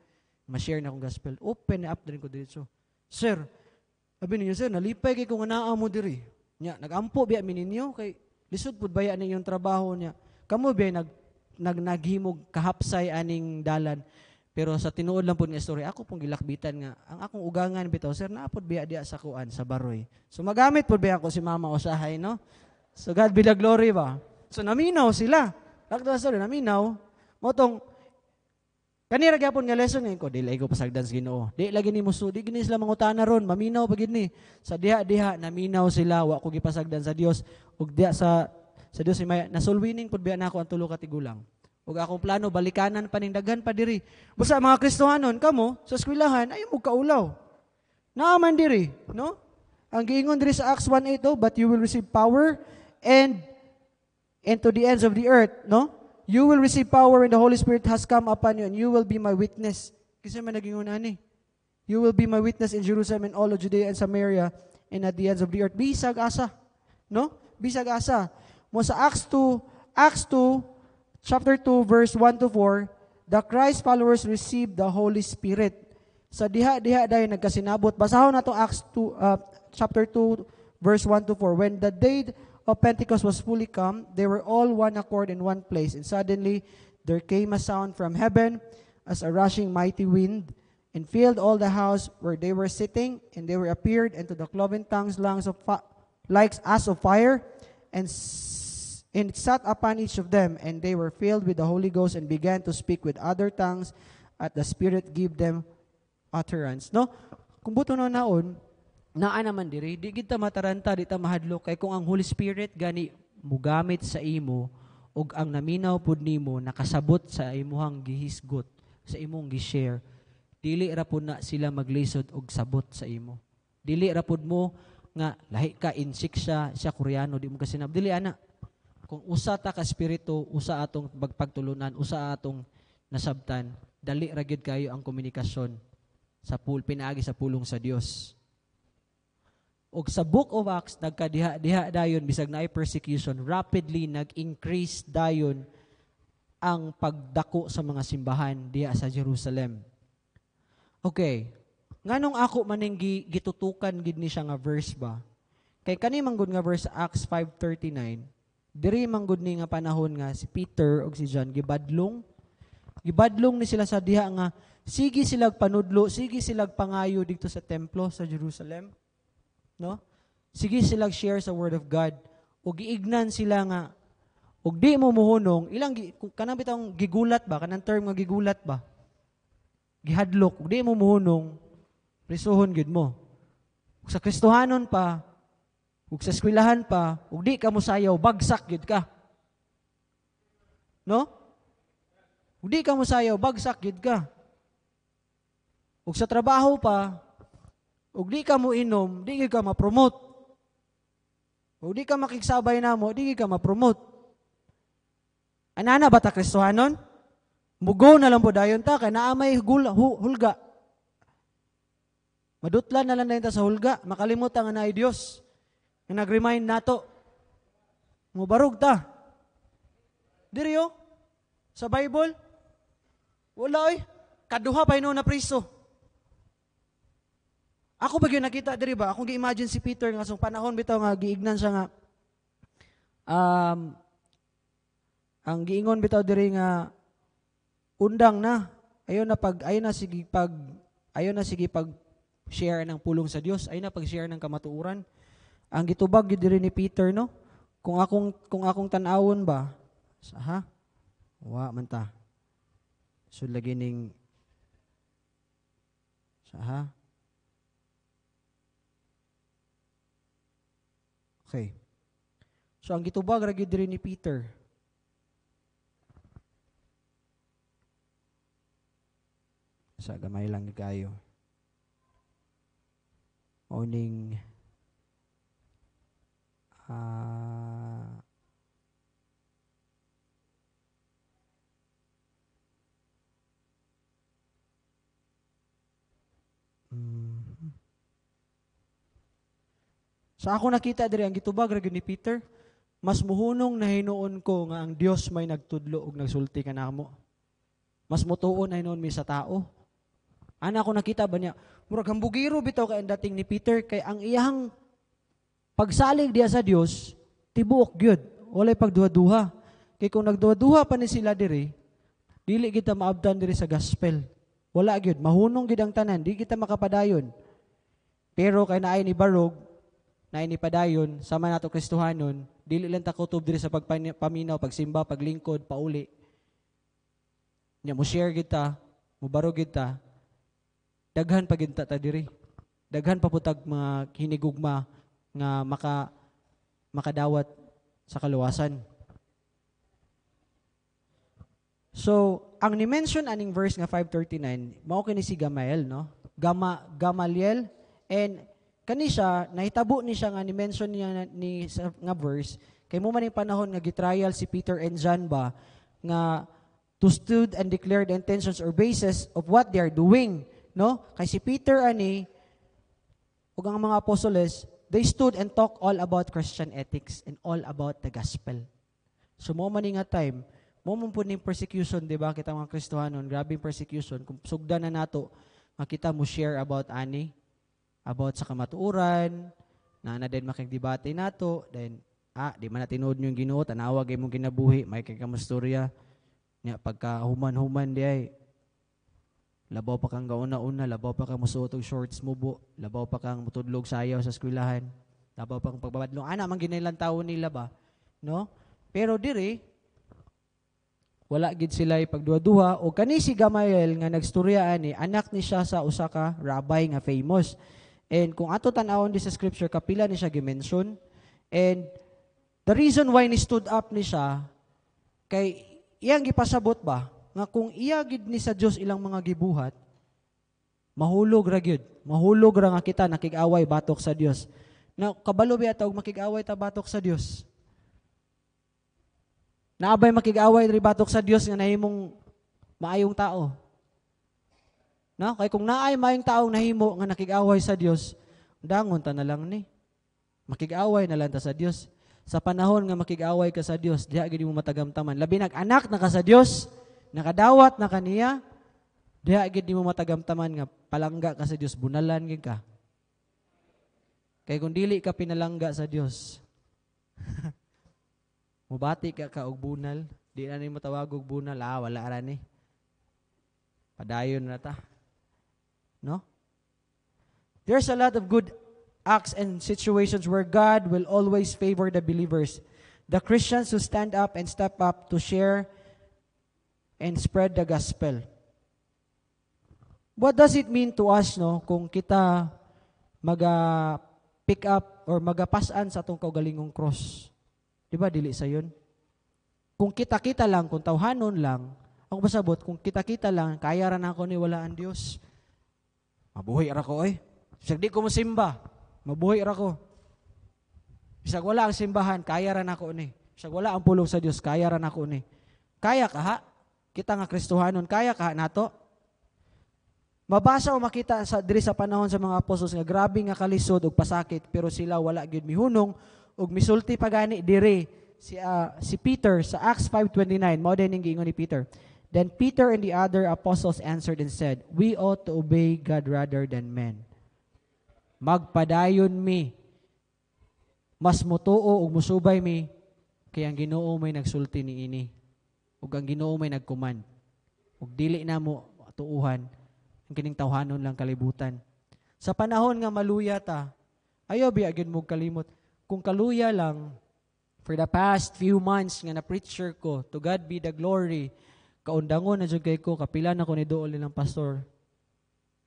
ma-share na akong gospel. Open up din ko diretso. Sir, sabi ninyo, sir, nalipay kay kung anaa mo diri. Nya, nagampo biya mininyo kay lisod pud baya ninyong trabaho niya. Kamo biya naghimog kahapsay aning dalan. Pero sa tinuod lang po nga story, ako pong gilakbitan nga, ang akong ugangan bitaw, sir, naapod biya diya sa kuan, sa baroy. So magamit po biya ako si mama usahay, no? So God be the glory ba? So naminaw sila. Lakto story, naminaw. Motong, kanira gyapon nga lesson ngayon ko, dili ko pasagdan sa Ginoo. Di lagi ni muso, di gini sila mangutana ron, maminaw pagid ni. Sa diha naminaw sila, wa ko gipasagdan sa Dios, ug diha sa Dios may nasulwining pud biya nako ang tulo ka tigulang. Ug akong plano balikanan panindaghan pa diri. Busa mga Kristohanon kamo sa eskwelahan ay mo kaulaw. Naaman diri, no? Ang giingon diri sa Acts 1:8, but you will receive power and to the ends of the earth, no? You will receive power when the Holy Spirit has come upon you, and you will be my witness. Kasi man nagingon ani. You will be my witness in Jerusalem and all of Judea and Samaria and at the ends of the earth. Bisag asa, no? Bisag asa. Mo sa Acts 2 chapter 2 verse 1 to 4, the Christ followers received the Holy Spirit. Sa diha dayon nagkasinabot. Basahon nato Acts 2 chapter 2 verse 1 to 4. When the day of Pentecost was fully come, they were all one accord in one place, and suddenly there came a sound from heaven as a rushing mighty wind, and filled all the house where they were sitting, and there appeared unto the cloven tongues like as of fire, and And it sat upon each of them, and they were filled with the Holy Ghost and began to speak with other tongues at the Spirit gave them utterance. No? Kung buto na naon, naa naman diri, di kita mataranta, di ta mahadlok, kay kung ang Holy Spirit gani mugamit sa imo, ug ang naminaw pud nimo nakasabot sa imuhang gihisgot, sa imong gi-share, dili ra pud na sila maglisod og sabot sa imo. Dili ra pud mo nga lahi ka insik siya Koreano, di mo kasi dili ana. Kung usa ta ka espiritu, usa atong pagtulunan, usa atong nasabtan, dali ra gyud kayo ang komunikasyon sa pinaagi sa pulong sa Dios. Og sa Book of Acts, nagkadiha dayon, bisag na ay persecution, rapidly nag-increase dayon ang pagdako sa mga simbahan diha sa Jerusalem. Okay, nganong ako maning gitutukan gid ni siya nga verse ba? Kay kani manggod nga verse Acts 5:39, diri manggod ni nga panahon nga si Peter ug si John gibadlong ni sila sa diha nga sige silag panudlo, sige silag pangayo dito sa templo sa Jerusalem. No? Sige silag share sa word of God. Ug giignan sila nga ug di mo muhunong ilang kanang bitang gigulat ba, kanang term nga gigulat ba? Gihadlok, ug di mo muhunong prisuhon gid mo. Ug sa Kristohanon pa, ug sa eskwelahan pa, ug di ka mosayaw, bagsak gid ka. No? Ug di ka mosayaw, bagsak gid ka. Ug sa trabaho pa, ug di ka mo inom, di ka ma-promote. Ug di ka makigsabay namo, di ka ma-promote. Anana ba ta Kristohanon? Mugo na lang po dayon ta, kay naamay hulga. Madutlan na lang dayon ta sa hulga, makalimutan nga na ay Dios. Nga nag-remind nato. Mubarog ta. Diriyo, sa Bible, wala oy, kaduha pa na priso. Ako ba yun nakita diri ba? Akong gi-imagine si Peter nga sung panahon bitaw nga giignan siya nga ang giingon bitaw diri nga undang na ayon na sige pag share ng pulong sa Dios, ayon na pag share ng kamatuoran. Ang gitubag gid diri ni Peter no. Kung akong tan-awon ba wa man ta. So lagi ning Okay. So ang gitubag ra gyud diri ni Peter. Sa gamay lang kayo. Oning Sa ako nakita diri ang gitubag ra gyud ni Peter, mas muhunong na hinuon ko nga ang Dios may nagtudlo ug nagsulti kanamo. Mas mutuon na hinuon mi sa tao. Ana ako nakita ba niya, murag hambugiro bitaw kay ang dating ni Peter kay ang iyang pagsalig diya sa Dios tibuok gyud, walay pagduha-duha. Kay kung nagduha-duha pa ni sila diri, dili kita maabdan diri sa gospel. Wala gyud, mahunong gyud ang tanan, di kita makapadayon. Pero kay naay ni barog na inipadayon, sama nato Kristohanon, dili lang ta kutob diri sa pagpaminaw, pagsimba, paglingkod, pauli. Nya mo share kita, mo barog kita, daghan pa gid ta diri. Daghan pa putag mga hinigugma nga makadawat sa kaluwasan. So, ang ni-mention aning verse nga 539, mao kini si Gamaliel, no? Gamaliel, and kani siya, nahitabo ni siya nga ni-mention niya ni nga verse, kay mo man yung panahon nga gitrial si Peter and John ba, nga to stood and declare the intentions or basis of what they are doing, no? Kay si Peter ani, ug ang mga apostoles, they stood and talk all about Christian ethics and all about the gospel. So mo man nga time, mo man po ning persecution, di ba? Kita mga Kristohanon, grabing persecution, kung sugdan na nato, makita mo share about ani, about sa kamatuoran, na din makigdebate nato, then, di man na tinuod nyo yung Ginoo, tanawag ay mong ginabuhi, may kakamastorya, niya, pagka human-human di ay, labaw pa kang gauna-una, labaw pa kang musuot og shorts mubo, labaw pa kang mutudlog sayaw sa eskwelahan, labaw pa kang pagbabadlong, man ginailang tao nila ba, no? Pero diri wala gid sila pagduha-duha o kani si Gamaliel nga nagstorya ani anak ni siya sa usa ka rabbi nga famous. And kung ato tan-awon di sa scripture kapila ni siya gi-mention, and the reason why ni stood up ni siya kay iyang gipasabot ba nga kung iya gid ni sa Dios ilang mga gibuhat, mahulog ra gyud. Mahulog ra nga kita nakig-away batok sa Dios. Na kabalo ba ta og makig-away ta batok sa Dios? Naabay makig-away diri batok sa Dios nga nahimong maayong tao. No? Kay kung naay maayong taong nahimo nga nakig-away sa Dios, dangon ta na lang ni. Makig-away na lang ta sa Dios. Sa panahon nga makig-away ka sa Dios, diha gid mo matagamtaman. Labi nag-anak na ka sa Dios, nakadawat na kaniya, diha gid mo matagamtaman nga palangga ka sa Dios, bunalan gid ka. Kay kung dili ka pinalangga sa Dios, mubati ka og bunal, di na nimo tawag og bunal, wala ra ni. Padayon na ta. No? There's a lot of good acts and situations where God will always favor the believers. The Christians who stand up and step up to share and spread the gospel. What does it mean to us, no, kung kita pick up or magapasan sa atong kaugalingong cross? Di ba, dili sa yun? Kung kita-kita lang, kung tawhanon lang, ang pasabot, kung kita-kita lang, kaya ran ako ni wala ang Diyos. Mabuhay ra ko, Bisag di ko masimba, mabuhay ra ko. Bisag wala ang simbahan, kaya ran ako ni. Bisag wala ang pulong sa Diyos, kaya ran ako ni. Kaya ka ha? Kita nga Kristohanon, kaya ka nato? Mabasa o makita diri sa panahon sa mga apostles nga grabe nga kalisod ug pasakit, pero sila wala gyud mihunong ug misulti pagani diri si Peter sa Acts 5:29. Mao din ning giingon ni Peter. Then Peter and the other apostles answered and said, "We ought to obey God rather than men. Magpadayon mi, mas mutuo ug musubay mi kay ang Ginoo may nagsulti niini ug ang Ginoo may nagkuman ug dili na mo tuuhan ang kining tawhanon lang kalibutan." Sa panahon nga maluya ta, ayaw biagin mo kalimot. Kung kaluya lang, for the past few months nga na-preacher ko, to God be the glory, kaundangon na dyan kay ko, kapila na ko ni dool nilang pastor,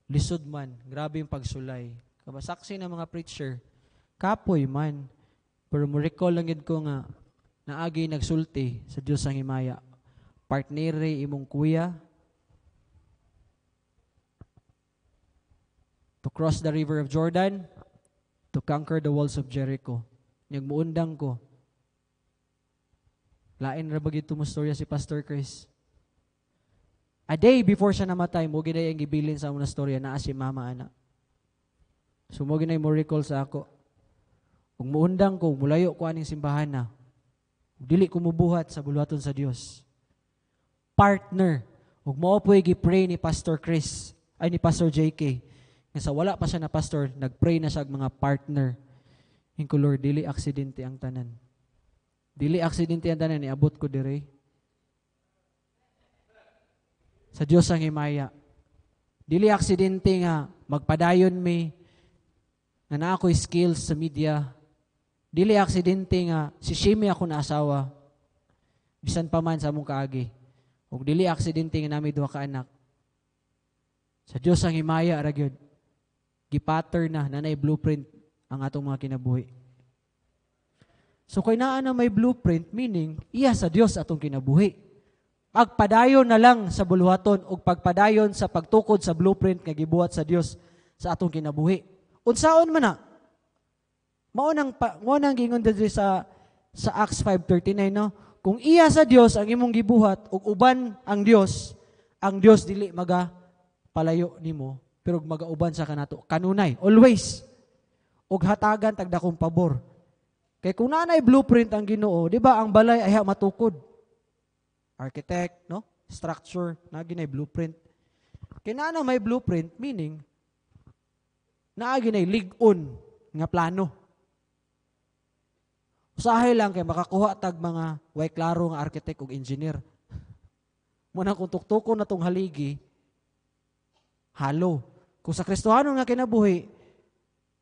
lisod man, grabe yung pagsulay. Kabasaksi ng mga preacher, kapoy man, pero mo recall lang yun ko nga, naagi nagsulti sa Diyos ang himaya, partnere imong kuya, to cross the river of Jordan, to conquer the walls of Jericho. Yung muundang ko, lain ra bagid tumustorya si Pastor Chris. A day before siya namatay, mo ginay ang gibilin sa among storya naa si mama ana. So mo ginay mo recall sa ako. Ug muundang ko, mulayo ko aning simbahan na. Dili ko mubuhat sa buluhaton sa Dios. Partner, ug mao po'y gi-pray ni Pastor Chris, ay ni Pastor JK. Nga sa wala pa siya na pastor, nagpray na siya og mga partner. Hingko Lord, dili aksidente ang tanan. Dili aksidente ang tanan, niabot ko dire. Sa Dios ang himaya. Dili aksidente nga magpadayon mi nga naa ako'y skills sa media. Dili aksidente nga si Shimi ako na asawa. Bisan pa man sa among kaagi. Ug dili aksidente nga nami duha ka anak. Sa Dios ang himaya ra gyud. Gi-pattern na nanay blueprint ang atong mga kinabuhi. So kay naa na may blueprint, meaning iya sa Dios atong kinabuhi. Pagpadayon na lang sa buluhaton o pagpadayon sa pagtukod sa blueprint nga gibuhat sa Dios sa atong kinabuhi. Unsaon man na? Mao nang gingon diri sa Acts 5:39, no? Kung iya sa Dios ang imong gibuhat ug uban ang Dios dili palayo nimo, pero magauban sa kanato. Kanunay, always. Ug hatagan tagdakong pabor. Kay kung naanay blueprint ang Ginoo, di ba ang balay ay matukod. Architect, no? Structure, naagi na blueprint. Kay naana may blueprint, meaning, naagi na lig-on nga plano. Usahay lang kay makakuha tag mga way klaro nga architect ug engineer. Muna kung tuktukon na tong haligi, halo. Kung sa Kristohanon nga kinabuhi,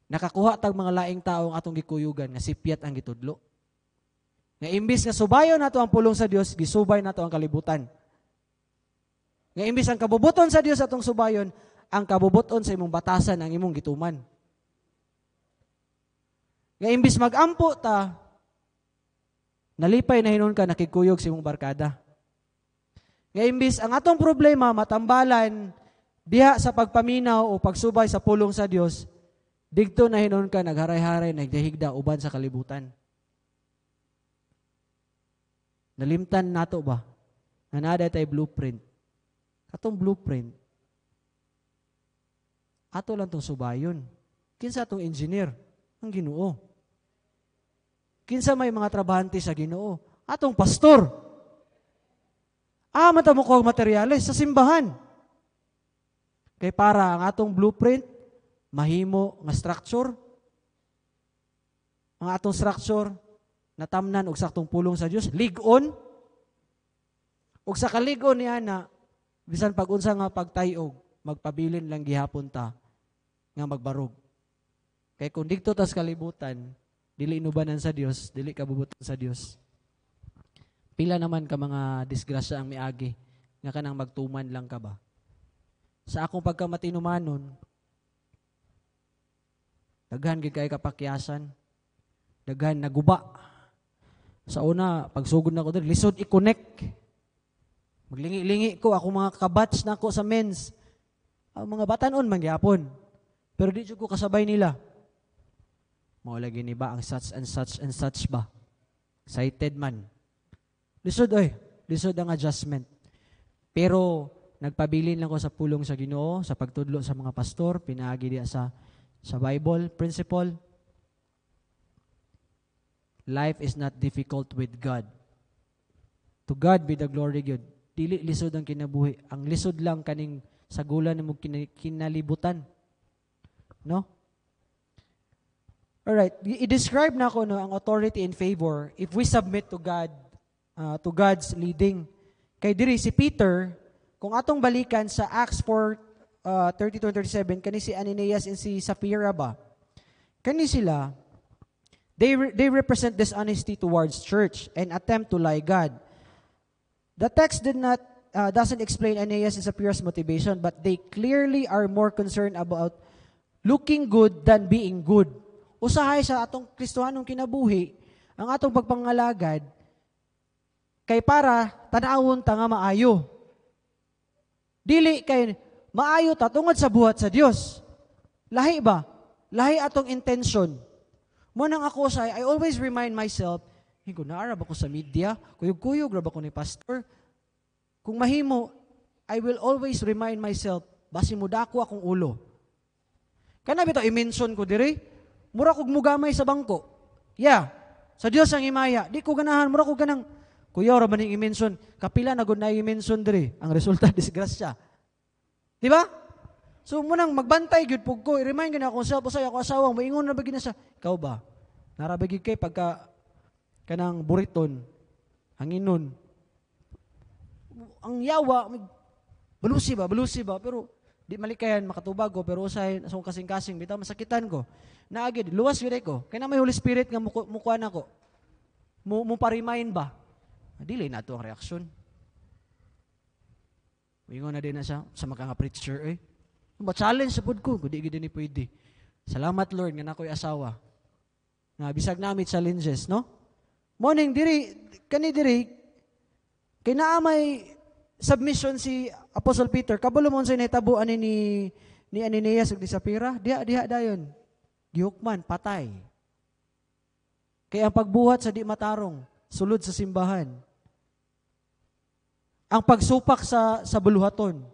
nakakuha tag mga laing taong atong gikuyugan nga sipiat ang gitudlo. Nga imbis nga subayon nato ang pulong sa Dios, gisubay nato ang kalibutan. Nga imbis ang kabubuton sa Dios atong subayon, ang kabubuton sa imong batasan ang imong gituman. Nga imbis mag-ampo ta, nalipay na hinon ka nakikuyog sa imong barkada. Nga imbis ang atong problema matambalan diha sa pagpaminaw o pagsubay sa pulong sa Dios, digto na hinon ka nagharay-haray, nagdahigda uban sa kalibutan. Nalimtan nato ba? Nga nada tay blueprint. Atong blueprint, ato lang tong subayon. Kinsa atong engineer? Ang Ginoo. Kinsa may mga trabahante sa Ginoo? Atong pastor. Mata mo ko materyales sa simbahan. Kay para ang atong blueprint, mahimo nga structure. Ang atong structure, natamnan og saktong pulong sa Dios, lig-on. Ug sa kalig-on niya na, bisan pag-unsa nga pagtayog, magpabilin lang gihapon ta nga magbarog. Kay kung dikto tas kalibutan, dili inubanan sa Dios, dili kabubuton sa Dios. Pila naman ka mga disgrasya ang miagi, nga kanang magtuman lang ka ba? Sa akong pagkamatinumanon, daghan gid kay kapakyasan, daghan naguba. Sa una, pagsugod na ko dito, lisod i-connect. Maglingi-lingi ko, ako mga kabats na ako sa men's. Ang mga batanon, mangyapon. Pero di ko kasabay nila. Maulagi ni ba ang such and such and such ba? Excited man. Lisod lisod ang adjustment. Pero, nagpabilin lang ko sa pulong sa Ginoo, sa pagtudlo sa mga pastor, pinaagi diya sa Bible principle. Life is not difficult with God. To God be the glory, God. Dili lisod ang kinabuhi. Ang lisod lang kaning sagulan mo kinalibutan. No? Alright. I-describe na ko ang authority and favor if we submit to God, to God's leading. Kay diri si Peter, kung atong balikan sa Acts 4:32-37, kani si Ananias and si Sapphira ba? Kani sila, they represent dishonesty towards church and attempt to lie God. The text doesn't explain Ananias and Sapphira's motivation, but they clearly are more concerned about looking good than being good. Usahay sa atong Kristohanong kinabuhi, ang atong pagpangalagad, kay para tanawon ta nga maayo. Dili kay maayo ta tungod sa buhat sa Dios. Lahi ba? Lahi atong intention. Mo nang ako I always remind myself, hingo naarab ako sa media, kuyog-kuyog rab ako ni pastor. Kung mahimo, I will always remind myself, basi mo dako akong ulo. Kana bitaw i-mention ko diri, mura kog mugamay sa bangko. Yeah, sa Dios ang himaya. Di ko ganahan, mura kog ganang kuya ra maning i-mention, kapila na gud na i-mention diri, ang resulta disgrasya. Di ba? So munang magbantay gyud pug ko, i-remind gyud ako self usay ako asawang moingon na ba gid na siya. Ikaw ba? Narabagig kay pagka kanang buriton, hanginon. Ang yawa, balusi ba, pero di malikayan makatubag ko, pero usay sa kasing-kasing bitaw masakitan ko. Naagid luwas gyud ko. Kay na may Holy Spirit nga mukuan ako. Mo pa-remind ba? Dili na to ang reaksyon. Ingon na din na siya sa mga preacher challenge sa pud ko, di gid ni pwede. Salamat Lord nga nakoy asawa. Nga bisag namit challenges, no? Morning diri kay naa may submission si Apostle Peter. Kabalo mo sa nahitabo ani ni Ananias ug ni Sapphira, diha dayon. Gihukman, patay. Kay ang pagbuhat sa di matarong, sulod sa simbahan. Ang pagsupak sa buluhaton.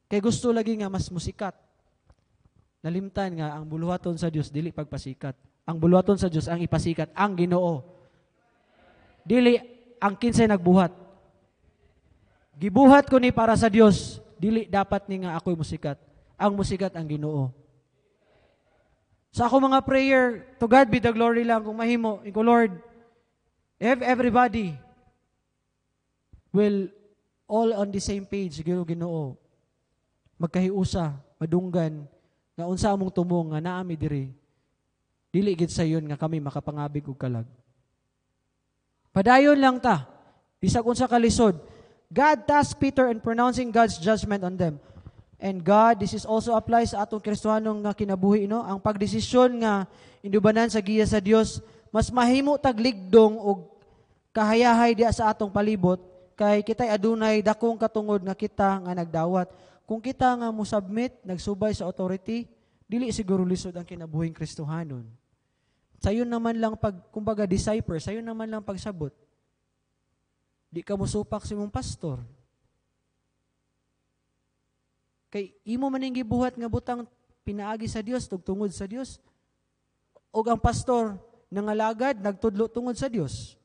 Kay gusto lagi nga mas musikat. Nalimtan nga ang buluhaton sa Dios dili pagpasikat. Ang buluhaton sa Dios ang ipasikat ang Ginoo. Dili ang kinsay nagbuhat. Gibuhat ko ni para sa Dios, dili dapat ni nga ako'y musikat. Ang musikat ang Ginoo. Sa ako mga prayer, to God be the glory lang kung mahimo. Iko Lord, if everybody will all on the same page, Ginoo, magkahiusa, madunggan, nga unsa among tumong nga naami diri, dili gid sayon nga kami makapangabig og kalag. Padayon lang ta. Bisag unsa ka lisod. God tasked Peter in pronouncing God's judgment on them. And God, this is also applies sa atong Kristohanong nga kinabuhi, no? Ang pagdesisyon nga indubanan sa giya sa Dios, mas mahimo tagligdong og kahayahay diya sa atong palibot kay kitay adunay dakong katungod nga kita nga nagdawat. Kung kita nga mo submit, nagsubay sa authority, dili siguro lisod ang kinabuhing Kristohanon. Sayon naman lang kumbaga decipher, sayon naman lang pagsabot. Di ka musupak si mong pastor. Kay imo man ning gibuhat nga butang pinaagi sa Dios, tugtungod sa Dios. Og ang pastor nangalagad nagtudlo tungod sa Dios.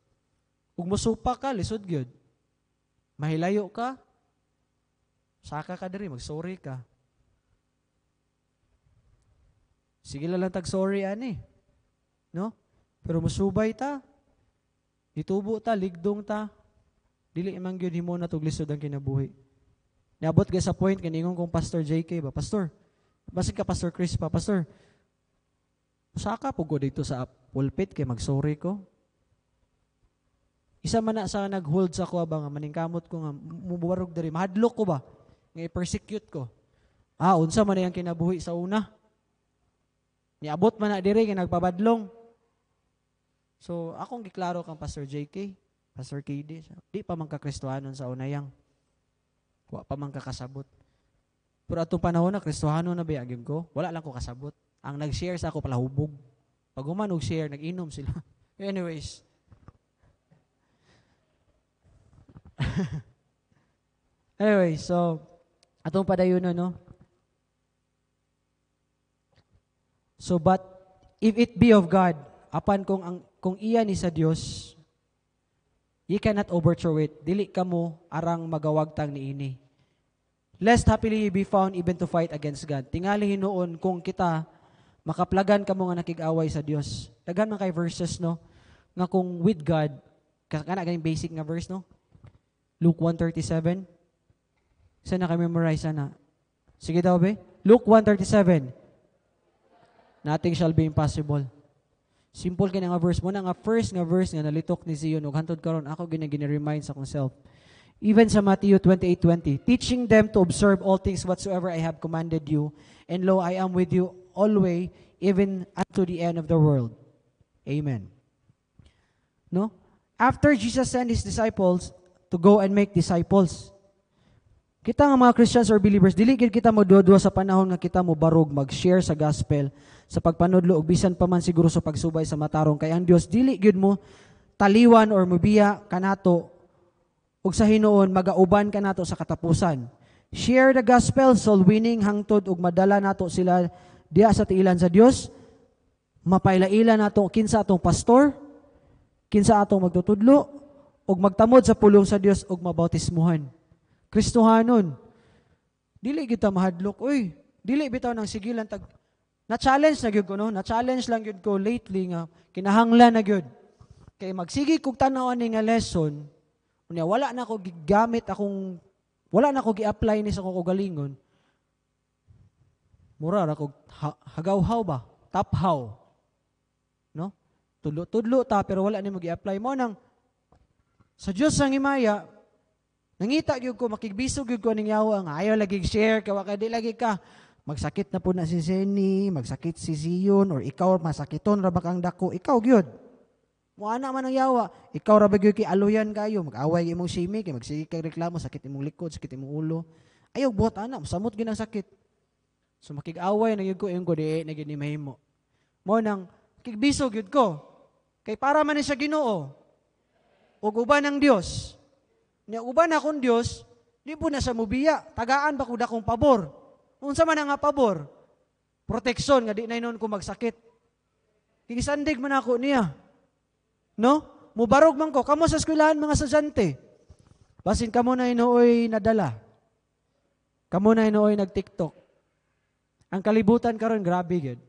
Ug musupak ka, lisod gyud. Mahilayo ka, saka ka diri, mag-sorry ka. Sige lang tag-sorry ani. No? Pero musubay ta, ditubo ta, ligdong ta, dili imang gyud himo na tuglisod ang kinabuhi. Niabot ka sa point kaningon kong Pastor JK ba, Pastor, basig ka Pastor Chris pa, Pastor, saka po ko dito sa pulpit kay mag-sorry ko. Isa man na sa nag-hold sa ko ba nga maningkamot ko nga mubuwarog diri, mahadlok ko ba nga i-persecute ko. Unsa man ang kinabuhi sa una. Niabot man na diri kay nagpabadlong. So, akong giklaro kang Pastor JK, Pastor KD, di pa man ka-Kristohanon sa unayang. Wa pa man kakasabot. Pero atong panahon na, Kristohanon na bayagin ko, wala lang ko kasabot. Ang nag-share sa ako pala hubog. Pag umanog share, nag-inom sila. Anyways. Anyway, so, atong padayon na, no? So, but, if it be of God, apan kung iyan ni sa Dios, ye cannot overthrow it. Dili kamo arang magawagtang niini. Lest happily ye be found even to fight against God. Tingali hinuon kung kita makaplagan kamo nga nakig-away sa Dios. Daghan man kay verses, no? Nga kung with God, kana ganing basic nga verse, no? Luke 1:37. Sana ka-memorize na. Sige daw, be. Luke 1:37. Nothing shall be impossible. Simple kaya nga verse mo na nga first nga verse nga nalitok ni Zion ug hantod karon ako gina-remind sa akong self. Even sa Matthew 28:20, teaching them to observe all things whatsoever I have commanded you, and lo, I am with you always, even unto the end of the world. Amen. No? After Jesus sent His disciples to go and make disciples, kita nga mga Christians or believers, dili gid kita mododwa sa panahon nga kita mo barog mag-share sa gospel, sa pagpanudlo ug bisan pa man siguro sa pagsubay sa matarong kay ang Dios dili gyud mo taliwan or mobiya kanato ug sa hinuon magauban kanato sa katapusan. Share the gospel, soul winning hangtod ug madala nato sila diha sa tiilan sa Dios. Mapailaila nato kinsa atong pastor, kinsa atong magtutudlo ug magtamod sa pulong sa Dios ug mabautismuhan. Kristohanon. Dili kita mahadlok, oy. Dili bitaw nang sigilan tag na-challenge na gyud ko, no? Na-challenge lang gyud ko lately nga kinahanglan na gyud. Kay magsigi kog tan-aw ani nga lesson, unya wala na ko gigamit akong wala na ko gi-apply ni sa akong kagalingon. Mura ra kog hagaw-haw ba? Taphaw. No? Tudlo-tudlo ta pero wala ni mo gi-apply mo nang sa Dios ang himaya. Nangita gyud ko makigbisog gyud ko ning yawa nga ayaw lagi share kay wa ka di lagi ka magsakit na po na si Zeni, magsakit si Zion, or ikaw masakiton ra ba kang dako, ikaw gyud. Muana man ang yawa, ikaw ra ba gyud kay aluyan kayo, mag-away imong simi kay magsige kay reklamo, sakit imong likod, sakit imong ulo. Ayaw buhat ana, samot gyud ang sakit. So makig-away na gyud ko yung di na gyud ni mahimo. Mo nang kigbisog gyud ko. Kay para man ni sa Ginoo. Ug uban ng Dios. Nya uban akong Dios, di po na sa mubiya, tagaan ba ko dakong pabor. Unsa man nga pabor? Proteksyon nga di na inon ko magsakit. Kigisandig man ako niya. No? Mubarog man ko. Kamo sa eskwelahan mga estudyante. Basin kamo na inuoy nadala. Kamo na inuoy nag-TikTok. Ang kalibutan karon grabe gyud.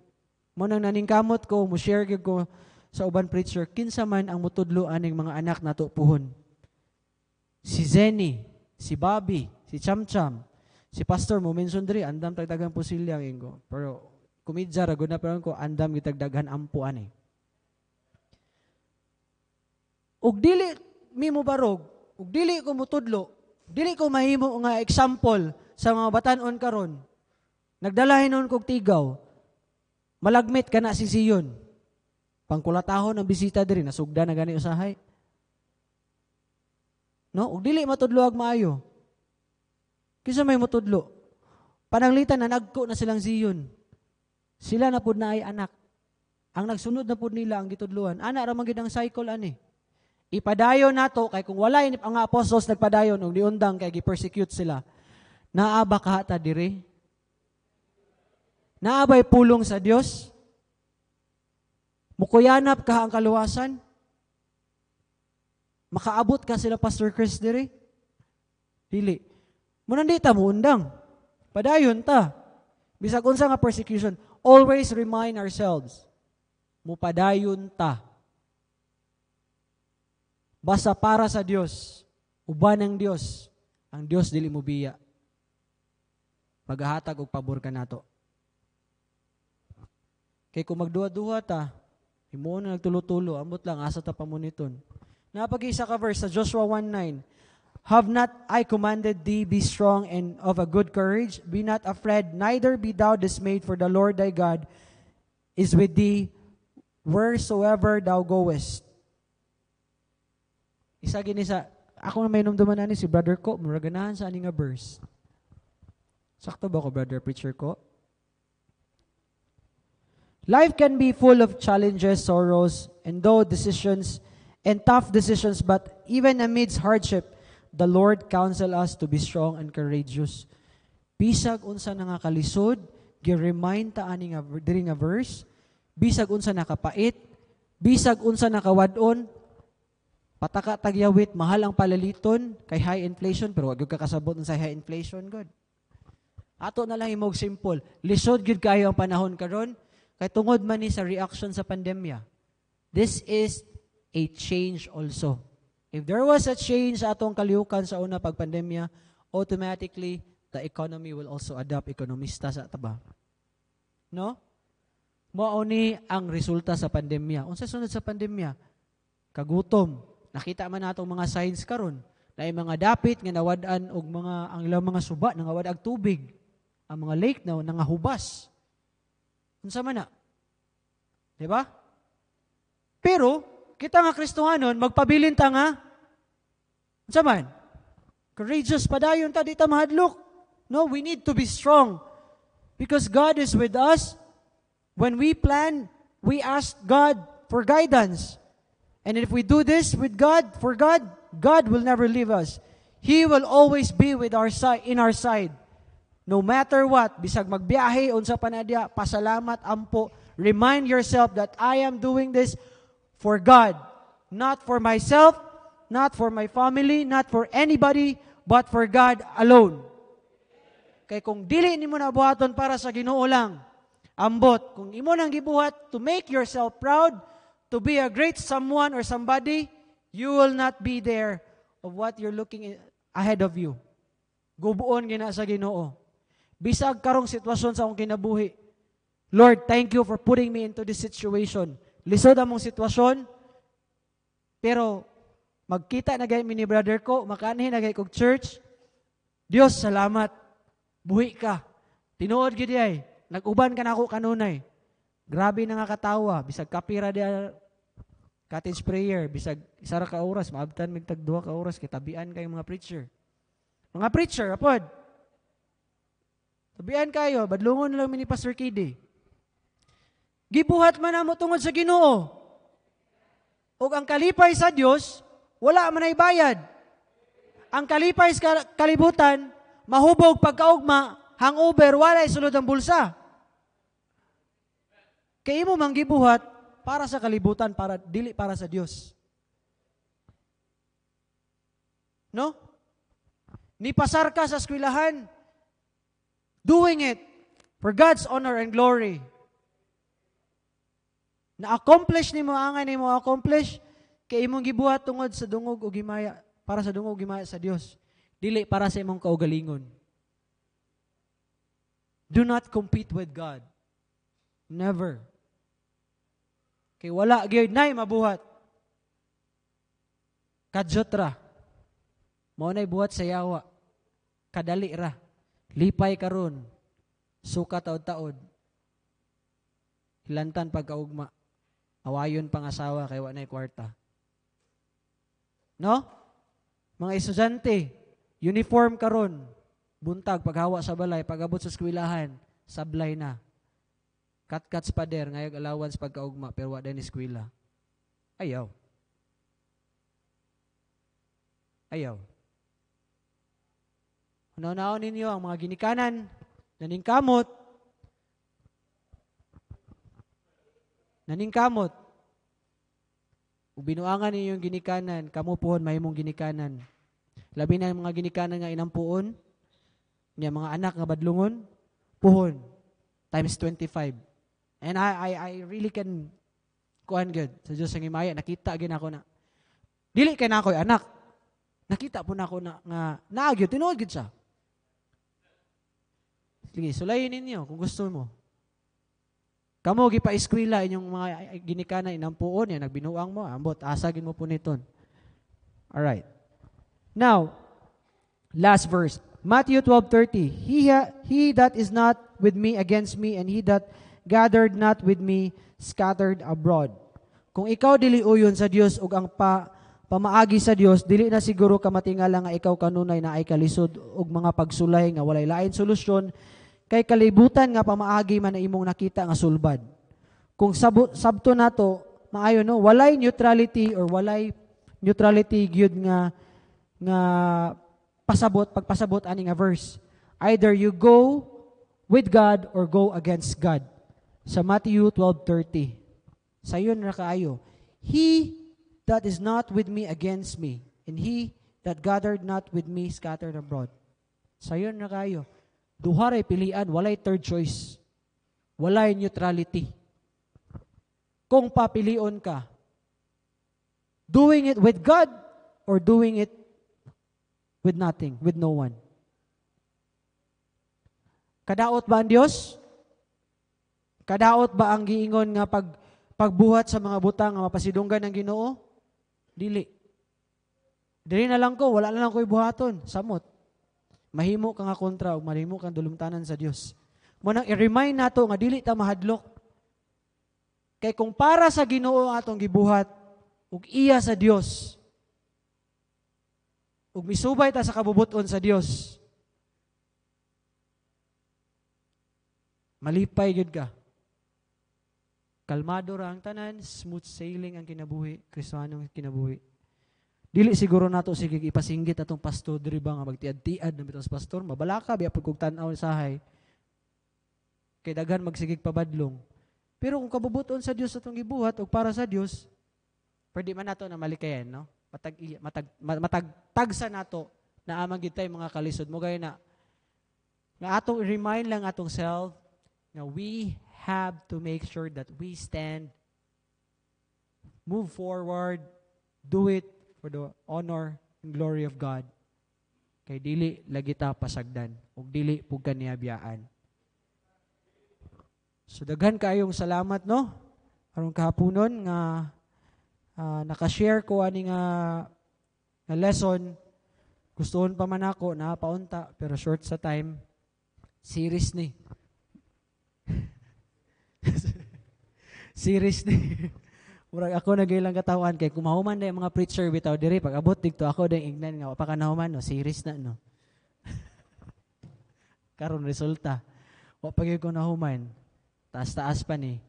Mo nang naningkamot ko, mo share gyud ko sa uban preacher kinsa man ang mutudlo aning mga anak nato puhon. Si Zeni, si Bobby, si Chamcham, si Pastor mo mention diri andam tagdagan po sila ingo. Pero kumidja ra gud na pero ko andam gitagdaghan ampo ani. ug dili mi mo barog, ug dili ko mutudlo, dili ko mahimo nga example sa mga batan-on karon. Nagdalahin kog tigaw. Malagmit ka na si Zion. Pangkulatahon ang bisita diri, nasugda na gani usahay. No, ug dili matudlo ag maayo. Kinsa may matudlo? Pananglitan na nagko na silang Zion. Sila na pud na ay anak. Ang nagsunod na pud nila ang gitudluan. Ana ra man gid ang cycle ani. Ipadayon nato kay kung wala ang apostles nagpadayon ug diundang kay gi-persecute sila. Naaba ka ta diri? Naabay pulong sa Dios? Mukuyanap ka ang kaluwasan? Makaabot ka sila Pastor Chris diri? Dili. Muna di ta mo undang. Padayon ta. Bisag unsa nga persecution, always remind ourselves, mupadayon ta. Basta para sa Dios, uban ng Dios, ang Dios dili mo biya. Paghahatag og pabor ka nato. Kay kung magduha-duha ta, imo na nagtulo-tulo, ambot lang asa ta pamuniton. Napag-isa ka verse sa Joshua 1:9. Have not I commanded thee, be strong and of a good courage? Be not afraid, neither be thou dismayed, for the Lord thy God is with thee wheresoever thou goest. Isa gini sa, ako na may numduman ani si brother ko, muraganahan sa ani nga verse. Sakto ba ko, brother preacher ko? Life can be full of challenges, sorrows, and though decisions and tough decisions, but even amidst hardship, the Lord counsel us to be strong and courageous. Bisag unsa na nga kalisod, gi-remind ta ani nga diri nga verse, bisag unsa nakapait, bisag unsa nakawadon, pataka tagyawit, mahal ang palaliton kay high inflation, pero wag gyud kakasabot sa high inflation god. Ato na lang imog simple, lisod gyud kayo ang panahon karon kay tungod man ni sa reaction sa pandemya. This is a change also. If there was a change sa atong kalihukan sa una pagpandemya, automatically the economy will also adapt. Ekonomista sa taba. No? Mao ni ang resulta sa pandemya. Unsa sunod sa pandemya? Kagutom. Nakita man natong mga signs karon na mga dapit nga nawad-an og mga ang ilang mga suba nangawad ag tubig. Ang mga lake na nangahubas. Unsa man na? Di ba? Pero kita nga Kristohanon, magpabilin ta nga. Unsa man? Courageous, padayon ta, di ta mahadlok. No, we need to be strong. Because God is with us. When we plan, we ask God for guidance. And if we do this with God, for God, God will never leave us. He will always be with our side, in our side. No matter what, bisag magbiyahe, unsa pa na diya, pasalamat, ampo. Remind yourself that I am doing this for God, not for myself, not for my family, not for anybody, but for God alone. Kay kung dili nimo na buhaton para sa Ginoo lang, ambot, kung imo nang gibuhat to make yourself proud, to be a great someone or somebody, you will not be there of what you're looking ahead of you. Gubuon gina sa Ginoo. Bisag karong sitwasyon sa akong kinabuhi, Lord, thank you for putting me into this situation. Lisod among sitwasyon, pero magkita na gayud ni brother ko, makaanhin na gayud kog church. Dios, salamat. Buhi ka. Tinuod gid ay. Nag-uban ka na ako kanunay. Grabe na nga katawa. Bisag kapira dia cottage prayer. Bisag isa ra ka oras, maabtan mig tag 2 ka oras kitabian kay mga preacher. Mga preacher, apod. Tabian kayo, badlungon lang ni Pastor Kidi. Gibuhat man namo tungod sa Ginoo. Ug ang kalipay sa Dios, wala man ay bayad. Ang kalipay sa kalibutan, mahubog pagkaugma, hangover, wala sulod ang bulsa. Kay imo mang gibuhat para sa kalibutan, para dili para sa Dios. No? Nipasar ka sa eskwelahan, doing it for God's honor and glory. Na-accomplish ni mo, angay ni mo accomplish, kay imong gibuhat tungod sa dungog o gimaya, para sa dungog o gimaya sa Dios. Dili para sa imong kaugalingon. Do not compete with God. Never. Kay wala gyud nay mabuhat. Kadyot ra. Mao nay buhat sa yawa. Kadali ra. Lipay karon. Suka taod-taod. Hilantan pagkaugma. Awayon pangasawa kay wa nay kwarta. No? Mga estudyante, uniform karon. Buntag paghawa sa balay, pagabot sa eskwelahan, sablay na. Kat-kat pader ngayog allowance pagkaugma pero wa din eskwela. Ayaw. Ayaw. Unaw-unaw ninyo ang mga ginikanan, naningkamot. Naningkamot. Ug binuangan ninyo yung ginikanan, kamo pohon mahimong ginikanan. Labi na yung mga ginikanan nga inampuon, niya mga anak nga badlungon, pohon, times 25. And I really can kuan good sa Diyos ang himaya, nakita gid ako na dili kay na ako'y anak. Nakita po na ako na nga naagyo, tinuod gid siya. Sige, sulayin ninyo kung gusto mo. Kamo gipa-eskwela inyong mga ginikanan inampuon yan, nagbinuang mo, ambot, asagin mo po niton. Alright. Now, last verse. Matthew 12:30. He that is not with me against me, and he that gathered not with me scattered abroad. Kung ikaw dili uyon sa Dios ug ang pamaagi sa Dios, dili na siguro ka matingala nga ikaw kanunay na ay kalisod ug mga pagsulay nga walay lain solusyon kay kalibutan nga pamaagi man na imong nakita nga sulbad. Kung sabto nato maayo no, walay neutrality or walay neutrality gyud nga pagpasabot ani nga verse. Either you go with God or go against God. Sa Matthew 12:30. Sayon ra kaayo. He that is not with me against me, and he that gathered not with me scattered abroad. Sayon ra kaayo. Duha ray pilian, walay third choice. Walay neutrality. Kung papilion ka, doing it with God or doing it with nothing, with no one. Kadaot ba ang Dios? Kadaot ba ang giingon nga pagbuhat sa mga butang nga mapasidunggan ng Ginoo? Dili. Dili na lang ko, wala na lang ko'y buhaton, samot. Mahimo ka nga kontra ug mahimo kang dulumtanan sa Dios. Munang i-remind nato nga dili ta mahadlok. Kay kung para sa Ginoo atong gibuhat ug iya sa Dios, ug misubay ta sa kabubuton sa Dios, malipay gid ka. Kalmado ra ang tanan, smooth sailing ang kinabuhi, Kristiyanong kinabuhi. Dili siguro nato sige ipasinggit atong pastor diri ba nga magtiad-tiad na bitos pastor, mabalaka biya pag kog tan-aw sahay. Kay daghan magsigig pabadlong. Pero kung kabubuton sa Dios atong gibuhat ug para sa Dios, pwede man nato na malikayan, no? Matagtagsa nato na amang gid tay mga kalisod mo gay na nga atong remind lang atong self na we have to make sure that we stand, move forward, do it for the honor and glory of God. Kay dili lagi ta pasagdan ug dili pug kaniya biyaan. So daghan kaayong salamat no aron kahaponon nga naka-share ko ani nga lesson. Gustoon pa man ako na paunta pero short sa time. Series ni. Series ni. Murag ako nagailang katawan kay kumahuman na yung mga preacher bitaw diri pag abot dito ako ding ignan nga pa kanahuman no series na no. Karon resulta wa pa gyud ko nahuman. Taas-taas pa ni.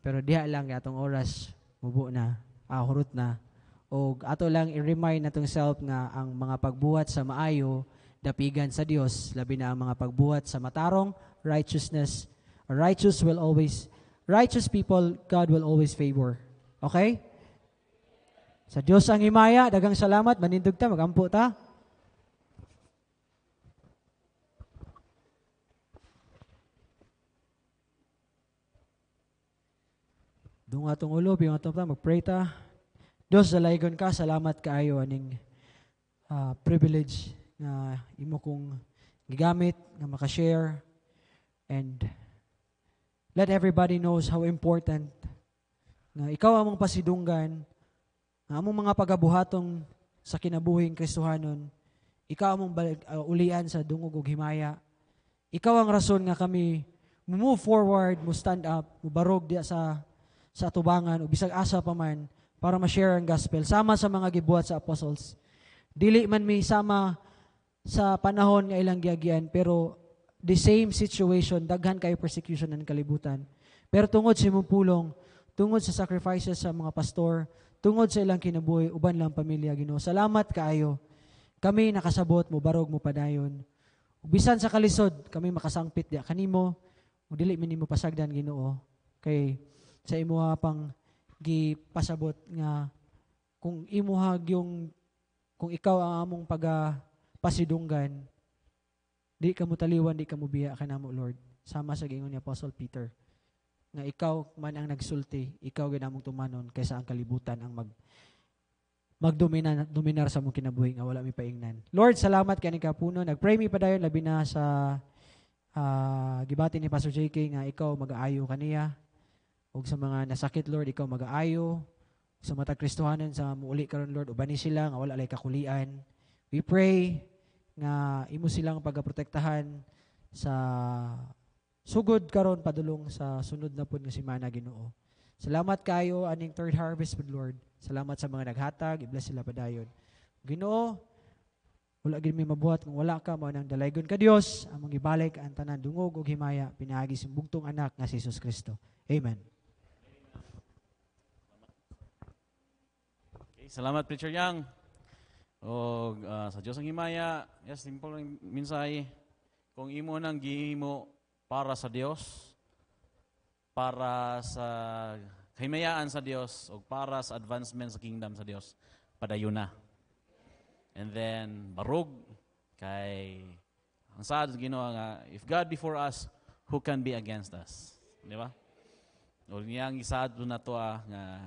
Pero diha lang atong oras mubo na, hurot na. O ato lang i-remind natong self nga ang mga pagbuhat sa maayo dapigan sa Dios, labi na ang mga pagbuhat sa matarong righteousness. Righteous people God will always favor. Okay? Sa Diyos ang himaya, dagang salamat, manindog ta, magampo ta. Dung atong ulo, biyong atong ta, mag-pray ta. Diyos, dalaygon ka, salamat kaayo aning privilege na imo kong gigamit, nga makashare, and let everybody knows how important na ikaw among pasidunggan, nga among mga pagabuhatong sa kinabuhing Kristohanon. Ikaw among ulian sa dungog ug himaya. Ikaw ang rason nga kami move forward, mo stand up, mo barog diya sa atubangan o bisag asa pa man para ma-share ang gospel sama sa mga gibuhat sa apostles. Dili man mi sama sa panahon nga ilang giagian, pero the same situation, daghan kay persecution ng kalibutan. Pero tungod sa imong pulong, tungod sa sacrifices sa mga pastor, tungod sa ilang kinabuhi, uban lang pamilya, Ginoo. Salamat kaayo. Kami nakasabot mo, barog mo padayon. Bisan sa kalisod, kami makasangpit diya kanimo, ug dili mi nimo pasagdan, Ginoo. Kay sa imuha pang gipasabot nga kung imuha kung ikaw ang among pasidunggan, di ka mo taliwan, di ka mo biya kanamo, Lord. Sama sa gingon ni Apostle Peter, nga ikaw man ang nagsulti, ikaw ginamong tumanon kaysa ang kalibutan ang dominar sa mong kinabuhi nga wala mi paingnan. Lord, salamat kay ni kapuno. Nagpray mi padayon labi na sa gibati ni Pastor JK nga ikaw mag-aayo kaniya. Ug sa mga nasakit, Lord, ikaw mag-aayo. Sa matag Kristohanon sa muuli karon, Lord, ubani sila nga wala lay kakulian. We pray nga imo silang pagaprotektahan sa sugod karon padulong sa sunod na pud nga semana, Ginoo. Salamat kayo aning third harvest, Lord. Salamat sa mga naghatag, i-bless sila padayon. Ginoo, wala gid mi mabuhat kung wala ka, mao nang dalaygon ka Dios, among ibalik ang tanan dungog ug himaya pinaagi sa bugtong anak nga si Jesus Kristo. Amen. Okay, salamat Preacher Yang. O sa Diyos ang himaya, yes, simple ang minsay. Kung imo nang gihimo para sa Dios, para sa kahimayaan sa Dios, o para sa advancement sa kingdom sa Dios, padayon na. And then, barog, kay, ang saad Ginoo nga, if God be for us, who can be against us? Di ba? O niyang isaad na to nga,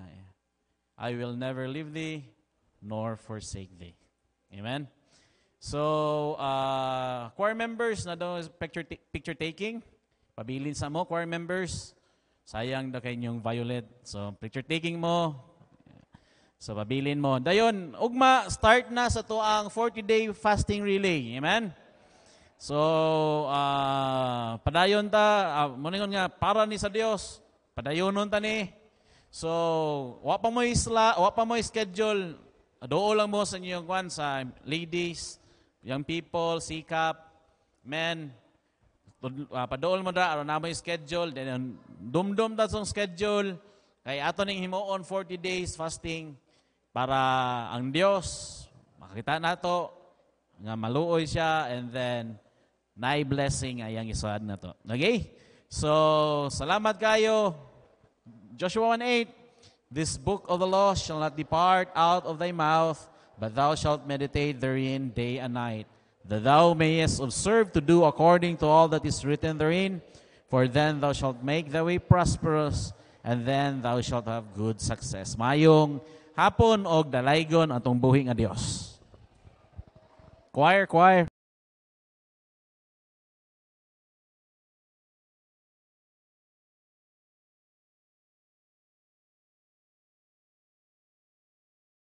I will never leave thee, nor forsake thee. Amen? So, choir members na daw picture taking. Pabilin sa mo, choir members. Sayang na kanyong violet. So, picture taking mo. So, pabilin mo. Dayon, ugma, start na sa to ang 40-day fasting relay. Amen? So, padayon ta, muningon nga, para ni sa Dios. Padayonon ta ni. So, wa pa mo schedule. Doo lang mo sa inyong kwan, sa ladies, young people, sikap, men. Padool mo na, aron na mo yung schedule. Then, dumdum ta sa schedule. Kay ato ning himuon 40 days fasting para ang Dios makita nato nga maluoy siya, and then naay blessing ayang isuad na to. Okay? So, salamat kayo. Joshua 1:8, this book of the law shall not depart out of thy mouth, but thou shalt meditate therein day and night, that thou mayest observe to do according to all that is written therein. For then thou shalt make thy way prosperous, and then thou shalt have good success. Mayong hapon og dalaygon atong buhi nga Dios. Choir.